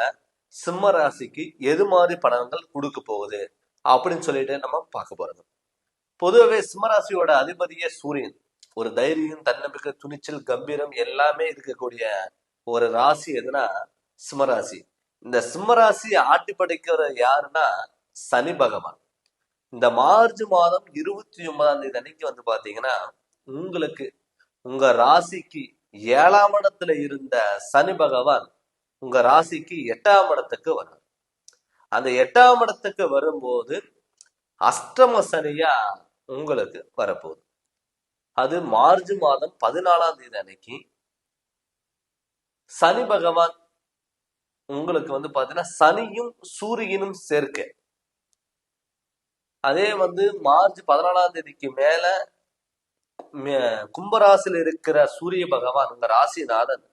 சிம்ம ராசிக்கு எது மாதிரி பலன்கள் கொடுக்க போகுது அப்படின்னு சொல்லிட்டு நம்ம பார்க்க போறோம். பொதுவாகவே சிம்மராசியோட அதிபதியே சூரியன். ஒரு தைரியம், தன்னம்பிக்கை, துணிச்சல், கம்பீரம் எல்லாமே இருக்கக்கூடிய ஒரு ராசி எதுனா சிம்மராசி. இந்த சிம்மராசி ஆட்டி படைக்கிற யாருன்னா சனி பகவான். இந்த மார்ச் மாதம் 29ஆம் தேதி அன்னைக்கு வந்து பாத்தீங்கன்னா உங்களுக்கு உங்க ராசிக்கு 7ஆம் இடத்துல இருந்த சனி பகவான் உங்க ராசிக்கு 8ஆம் இடத்துக்கு வரும். அந்த 8ஆம் இடத்துக்கு வரும்போது அஷ்டம சனியா உங்களுக்கு வரப்போகுது. அது மார்ச் மாதம் 14ஆம் தேதி அன்னைக்கு சனி பகவான் உங்களுக்கு வந்து பாத்தீங்கன்னா சனியும் சூரியனும் சேர்க்க. அதே வந்து மார்ச் 14ஆம் தேதிக்கு மேல கும்பராசியில் இருக்கிற சூரிய பகவான் உங்க ராசிநாதன்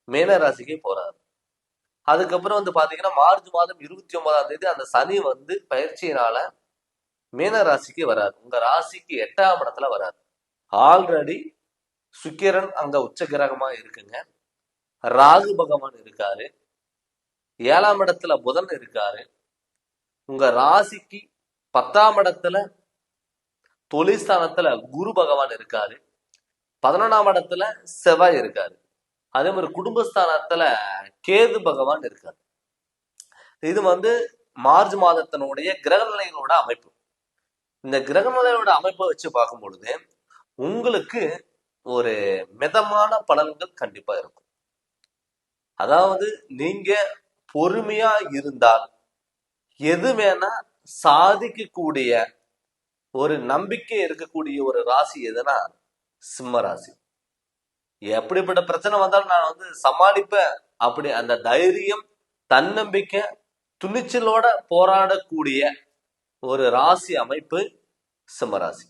மேன ராசிக்கு போறாரு. அதுக்கப்புறம் வந்து பாத்தீங்கன்னா மார்ச் மாதம் 29ஆம் தேதி அந்த சனி வந்து பயிற்சியினால மீன ராசிக்கு வராது, உங்க ராசிக்கு 8ஆம் இடத்துல வராது. ஆல்ரெடி சுக்கிரன் அங்க உச்ச கிரகமா இருக்குங்க, ராகு பகவான் இருக்காரு, 7ஆம் இடத்துல புதன் இருக்காரு, உங்க ராசிக்கு 10ஆம் இடத்துல தொழில்ஸ்தானத்துல குரு பகவான் இருக்காரு, 11ஆம் இடத்துல செவ்வாய் இருக்காரு, அதே மாதிரி குடும்பஸ்தானத்துல கேது பகவான் இருக்காரு. இது வந்து மார்ச் மாதத்தினுடைய கிரகநிலைகளோட அமைப்பு. இந்த கிரகநிலையோட அமைப்பை வச்சு பார்க்கும் பொழுது உங்களுக்கு ஒரு மிதமான பலன்கள் கண்டிப்பா இருக்கும். அதாவது நீங்க பொறுமையா இருந்தால் எது வேணா சாதிக்கக்கூடிய ஒரு நம்பிக்கை இருக்கக்கூடிய ஒரு ராசி எதுனா சிம்ம ராசி. எப்படிப்பட்ட பிரச்சனை வந்தாலும் நான் வந்து சமாளிப்பேன் அப்படி அந்த தைரியம், தன்னம்பிக்கை, துணிச்சலோட போராடக்கூடிய ஒரு ராசி அமைப்பு சிம்மராசி.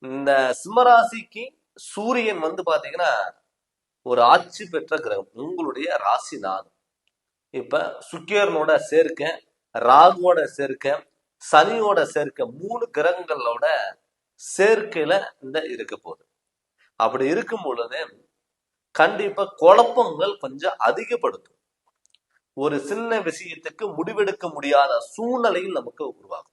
இந்த சிம்மராசிக்கு சூரியன் வந்து பாத்தீங்கன்னா ஒரு ஆட்சி பெற்ற கிரகம், உங்களுடைய ராசிநாதன். இப்ப சுக்கிரனோட சேர்க்க, ராகுவோட சேர்க்க, சனியோட சேர்க்க, 3 கிரகங்களோட சேர்க்கையில இந்த இருக்க போகுது. அப்படி இருக்கும் பொழுது கண்டிப்பா குழப்பங்கள் கொஞ்சம் அதிகப்படுத்தும். ஒரு சின்ன விஷயத்துக்கு முடிவெடுக்க முடியாத சூழ்நிலையில் நமக்கு உருவாகும்.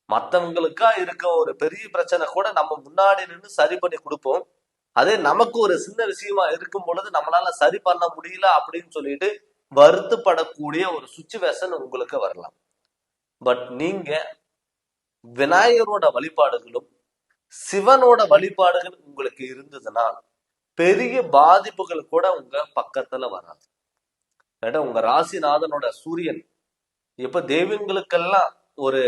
மற்றவங்களுக்கா இருக்க ஒரு பெரிய பிரச்சனை கூட நம்ம முன்னாடி நின்று சரி பண்ணி கொடுப்போம். அதே நமக்கு ஒரு சின்ன விஷயமா இருக்கும் பொழுது நம்மளால சரி பண்ண முடியல அப்படின்னு சொல்லிட்டு வருத்தப்படக்கூடிய ஒரு சுச்சுவேஷன் உங்களுக்கு வரலாம். பட் நீங்க விநாயகரோட வழிபாடுகளும் சிவனோட வழிபாடுகள் உங்களுக்கு இருந்ததுன்னா பெரிய பாதிப்புகள் கூட உங்க பக்கத்துல வராது. உங்க ராசிநாதனோட சூரியன் இப்ப தெய்வங்களுக்கெல்லாம் ஒரு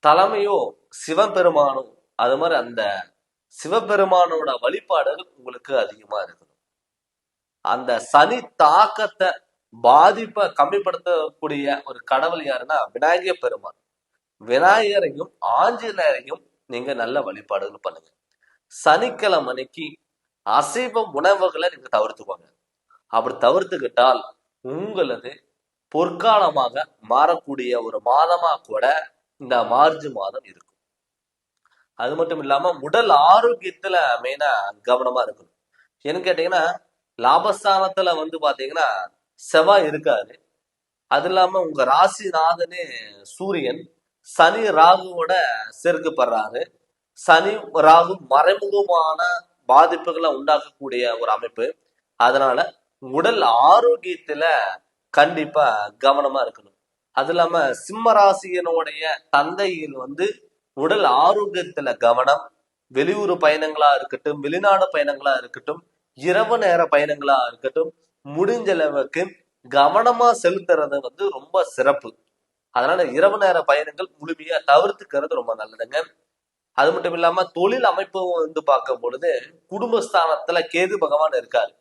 தலைமையோ சிவபெருமானும், அது மாதிரி அந்த சிவபெருமானோட வழிபாடுகள் உங்களுக்கு அதிகமா இருக்கணும். அந்த சனி தாக்கத்தை பாதிப்பை கம்மிப்படுத்தக்கூடிய ஒரு கடவுள் யாருன்னா விநாயக பெருமான். விநாயகரையும் ஆஞ்சநேயரையும் நீங்க நல்ல வழிபாடுகள் பண்ணுங்க. சனிக்கிழமை அன்னைக்கு அசைவ உணவுகளை நீங்க தவிர்த்துக்கோங்க. அப்படி தவிர்த்துக்கிட்டால் உங்களது பொற்காலமாக மாறக்கூடிய ஒரு மாதமா கூட இந்த மார்ச் மாதம் இருக்கும். அது மட்டும் இல்லாம உடல் ஆரோக்கியத்துல மெயினா கவனமா இருக்கணும். ஏன்னு கேட்டீங்கன்னா லாபஸ்தானத்துல பாத்தீங்கன்னா செவ்வாய் இருக்காது. அது இல்லாம உங்க ராசிநாதனே சூரியன் சனி ராகுவோட சேர்க்கப்படுறாரு. சனி ராகு மறைமுகமான பாதிப்புகளை உண்டாக்கக்கூடிய ஒரு அமைப்பு. அதனால உடல் ஆரோக்கியத்துல கண்டிப்பா கவனமா இருக்கணும். அது இல்லாம சிம்ம ராசியினுடைய தந்தையில் உடல் ஆரோக்கியத்துல கவனம். வெளியூர் பயணங்களா இருக்கட்டும், வெளிநாடு பயணங்களா இருக்கட்டும், இரவு நேர பயணங்களா இருக்கட்டும், முடிஞ்ச அளவுக்கு கவனமா செலுத்துறது ரொம்ப சிறப்பு. அதனால இரவு நேர பயணங்கள் முழுமையா தவிர்த்துக்கிறது ரொம்ப நல்லதுங்க. அது மட்டும் இல்லாம தொழில் அமைப்பு பார்க்கும் பொழுது குடும்பஸ்தானத்துல கேது பகவான் இருக்காரு.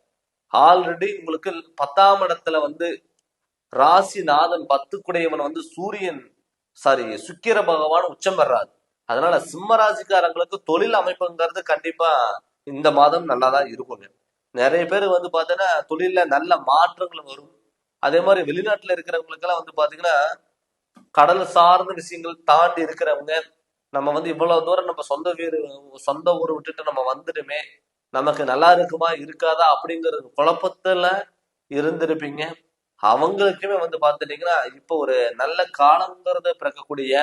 ஆல்ரெடி உங்களுக்கு 10ஆம் இடத்துல ராசிநாதன் 10 சூரியன் சுக்கிர பகவான் உச்சம் பெறாரு. அதனால சிம்ம ராசிக்காரங்களுக்கு தொழில் அமைப்புங்கிறது கண்டிப்பா இந்த மாதம் நல்லாதான் இருக்குங்க. நிறைய பேர் பாத்தீங்கன்னா தொழில நல்ல மாற்றங்கள் வரும். அதே மாதிரி வெளிநாட்டுல இருக்கிறவங்களுக்கு எல்லாம் பாத்தீங்கன்னா கடல் சார்ந்த விஷயங்கள் தாண்டி இருக்கிறவங்க நம்ம இவ்வளவு தூரம் நம்ம சொந்த ஊரை விட்டுட்டு நம்ம வந்துடுமே, நமக்கு நல்லா இருக்குமா இருக்காதா அப்படிங்கிற குழப்பத்துல இருந்திருப்பீங்க. அவங்களுக்குமே பாத்துட்டீங்கன்னா இப்ப ஒரு நல்ல காலங்கிறத பிறக்கக்கூடிய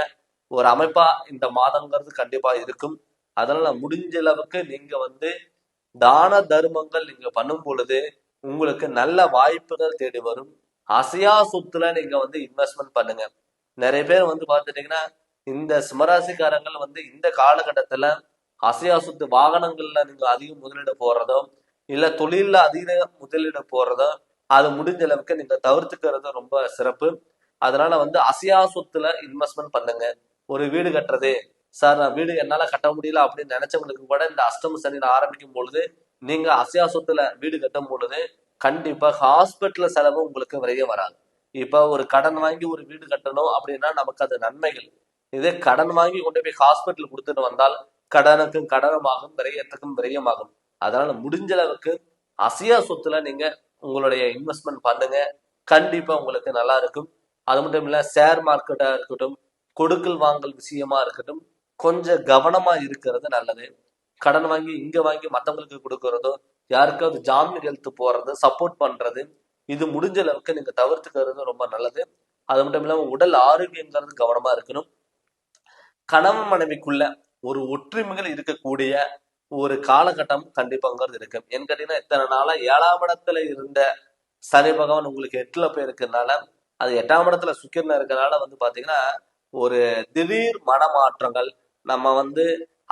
ஒரு அமைப்பா இந்த மாதங்கிறது கண்டிப்பா இருக்கும். அதனால முடிஞ்ச அளவுக்கு நீங்க தான தர்மங்கள் நீங்க பண்ணும் பொழுது உங்களுக்கு நல்ல வாய்ப்புகள் தேடி வரும். அசையா சொத்துல நீங்க இன்வெஸ்ட்மெண்ட் பண்ணுங்க. நிறைய பேர் பாத்துட்டீங்கன்னா இந்த சிம்மராசிக்காரங்கள் இந்த காலகட்டத்துல அசையா சொத்து வாகனங்கள்ல நீங்க அதிக முதலீடு போடுறதோ இல்ல தொழில அதிக முதலீடு போடுறதோ அது முடிஞ்ச அளவுக்கு நீங்க தவிர்த்துக்கிறது ரொம்ப சிறப்பு. அதனால அசையா சொத்துல இன்வெஸ்ட்மெண்ட் பண்ணுங்க. ஒரு வீடு கட்டுறது, சார் நான் வீடு என்னால கட்ட முடியல அப்படின்னு நினைச்சவங்களுக்கு கூட இந்த அஷ்டம சனியில ஆரம்பிக்கும் பொழுது நீங்க அசையா சொத்துல வீடு கட்டும் பொழுது கண்டிப்பா ஹாஸ்பிட்டல் செலவு உங்களுக்கு விரைய வராது. இப்ப ஒரு கடன் வாங்கி ஒரு வீடு கட்டணும் அப்படின்னா நமக்கு அது நன்மைகள். இதே கடன் வாங்கி கொண்டு போய் ஹாஸ்பிட்டல் கொடுத்துட்டு வந்தால் கடனுக்கும் கடனமாகும், விரயத்துக்கும் விரயமாகும். அதனால முடிஞ்ச அளவுக்கு அசையா சொத்துல நீங்க உங்களுடைய இன்வெஸ்ட்மெண்ட் பண்ணுங்க. கண்டிப்பா உங்களுக்கு நல்லா இருக்கும். அது மட்டும் இல்ல ஷேர் மார்க்கெட்டா இருக்கட்டும், கொடுக்கல் வாங்கல் விஷயமா இருக்கட்டும், கொஞ்சம் கவனமா இருக்கிறது நல்லது. கடன் வாங்கி இங்க வாங்கி மத்தவங்களுக்கு கொடுக்கறதோ யாருக்காவது ஜாமீன் எழுத்து போறது சப்போர்ட் பண்றது இது முடிஞ்ச அளவுக்கு நீங்க தவிர்த்துக்கிறது ரொம்ப நல்லது. அது மட்டும் இல்லாம உடல் ஆரோக்கியங்கிறது கவனமா இருக்கணும். கணவன் மனைவிக்குள்ள ஒரு ஒற்றுமைகள் இருக்கக்கூடிய ஒரு காலகட்டம் கண்டிப்பாங்கிறது இருக்கு. ஏன்னு கேட்டீங்கன்னா இத்தனை நாளா 7ஆம் இடத்துல இருந்த சனி பகவான் உங்களுக்கு 8ல போய் இருக்கிறதுனால அது 8ஆம் இடத்துல சுக்கிரன் இருக்கிறதுனால பாத்தீங்கன்னா ஒரு திடீர் மனமாற்றங்கள் நம்ம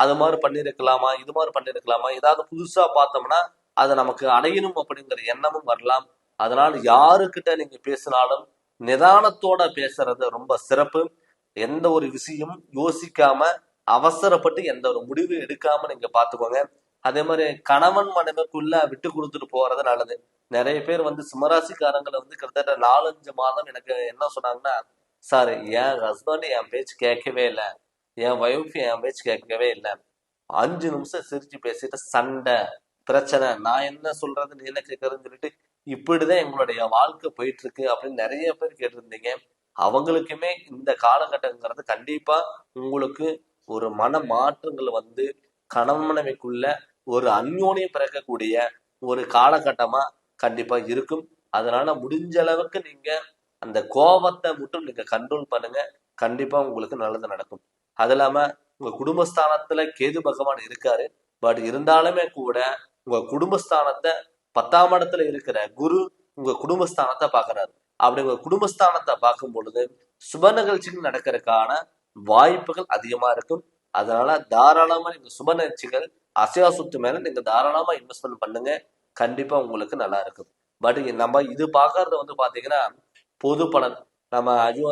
அது மாதிரி பண்ணிருக்கலாமா, இது மாதிரி பண்ணிருக்கலாமா, ஏதாவது புதுசா பார்த்தோம்னா அதை நமக்கு அடையணும் அப்படிங்கிற எண்ணமும் வரலாம். அதனால யாருக்கிட்ட நீங்க பேசினாலும் நிதானத்தோட பேசுறது ரொம்ப சிறப்பு. எந்த ஒரு விஷயம் யோசிக்காம அவசரப்பட்டு எந்த ஒரு முடிவு எடுக்காம நீங்க பாத்துக்கோங்க. அதே மாதிரி கணவன் மனைவிக்குள்ள விட்டு கொடுத்துட்டு போறது நல்லது. நிறைய பேர் சிம்மராசிக்காரங்களை கிட்டத்தட்ட 4-5 மாதம் எனக்கு என்ன சொன்னாங்கன்னா, சார் என் ஹஸ்பண்ட் என் பேச்சு கேட்கவே இல்லை, என் ஒய்ஃப் என் பேச்சு கேட்கவே இல்லை, 5 நிமிஷம் சிரிச்சு பேசிட்டு சண்டை பிரச்சனை, நான் என்ன சொல்றது நீ என்ன கேட்கறதுன்னு சொல்லிட்டு இப்படிதான் எங்களுடைய வாழ்க்கை போயிட்டு இருக்கு அப்படின்னு நிறைய பேர் கேட்டிருந்தீங்க. அவங்களுக்குமே இந்த காலகட்டங்கிறது கண்டிப்பா உங்களுக்கு ஒரு மன மாற்றங்கள் கணவன் மனைவிக்குள்ள ஒரு அந்யோன்யம் பிறக்கக்கூடிய ஒரு காலகட்டமா கண்டிப்பா இருக்கும். அதனால முடிஞ்ச அளவுக்கு நீங்க அந்த கோபத்தை மட்டும் நீங்க கண்ட்ரோல் பண்ணுங்க. கண்டிப்பா உங்களுக்கு நல்லது நடக்கும். அது இல்லாம உங்க குடும்பஸ்தானத்துல கேது பகவான் இருக்காரு. பட் இருந்தாலுமே கூட உங்க குடும்பஸ்தானத்தை 10ஆம் இடத்துல இருக்கிற குரு உங்க குடும்பஸ்தானத்தை பாக்குறாரு. அப்படி உங்க குடும்பஸ்தானத்தை பார்க்கும் பொழுது சுப நிகழ்ச்சிகள் நடக்கிறதுக்கான வாய்ப்புகள் அதிகமா இருக்கும். அதனால தாராளமா நீங்க சுப நிகழ்ச்சிகள் அசையா சொத்து மேல நீங்க தாராளமா இன்வெஸ்ட்மெண்ட் பண்ணுங்க. கண்டிப்பா உங்களுக்கு நல்லா இருக்கும். பட் நம்ம இது பாக்குறது வந்து பாத்தீங்கன்னா பொது பலன். நம்ம ஐயோ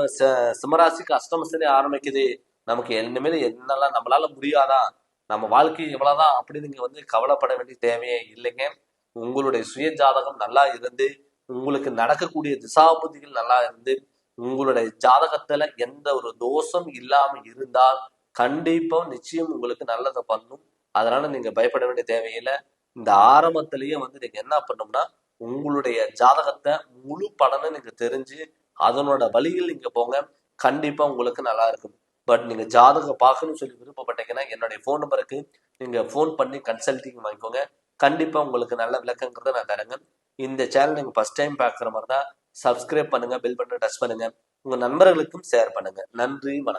சிம்மராசிக்கு அஷ்டமசனி ஆரம்பிக்குது, நமக்கு இனிமேல் என்னெல்லாம் நம்மளால முடியாதா, நம்ம வாழ்க்கை இவ்வளவுதான் அப்படின்னு நீங்க வந்து கவலைப்பட வேண்டிய தேவையே இல்லைங்க. உங்களுடைய சுய ஜாதகம் நல்லா இருந்து உங்களுக்கு நடக்கக்கூடிய திசாபுதிகள் நல்லா இருந்து உங்களுடைய ஜாதகத்துல எந்த ஒரு தோஷம் இல்லாம இருந்தால் கண்டிப்பா நிச்சயம் உங்களுக்கு நல்லதை பண்ணும். அதனால நீங்க பயப்பட வேண்டிய தேவையில்லை. இந்த ஆரம்பத்திலேயே வந்து நீங்க என்ன பண்ணணும்னா உங்களுடைய ஜாதகத்தை முழு பலனை நீங்க தெரிஞ்சு அதனோட வழியில் நீங்க போங்க. கண்டிப்பா உங்களுக்கு நல்லா இருக்கும். பட் நீங்க ஜாதகம் பார்க்கணும்னு சொல்லி விருப்பப்பட்டீங்கன்னா என்னுடைய ஃபோன் நம்பருக்கு நீங்க ஃபோன் பண்ணி கன்சல்டிங் வாங்கிக்கோங்க. கண்டிப்பா உங்களுக்கு நல்ல விளக்கங்கிறத நான் தரேங்க. இந்த சேனல் நீங்க ஃபர்ஸ்ட் டைம் பார்க்குற மாதிரி தான் சப்ஸ்கிரைப் பண்ணுங்க, பெல் பட்டனை டச் பண்ணுங்க, உங்க நண்பர்களுக்கும் ஷேர் பண்ணுங்க. நன்றி, வணக்கம்.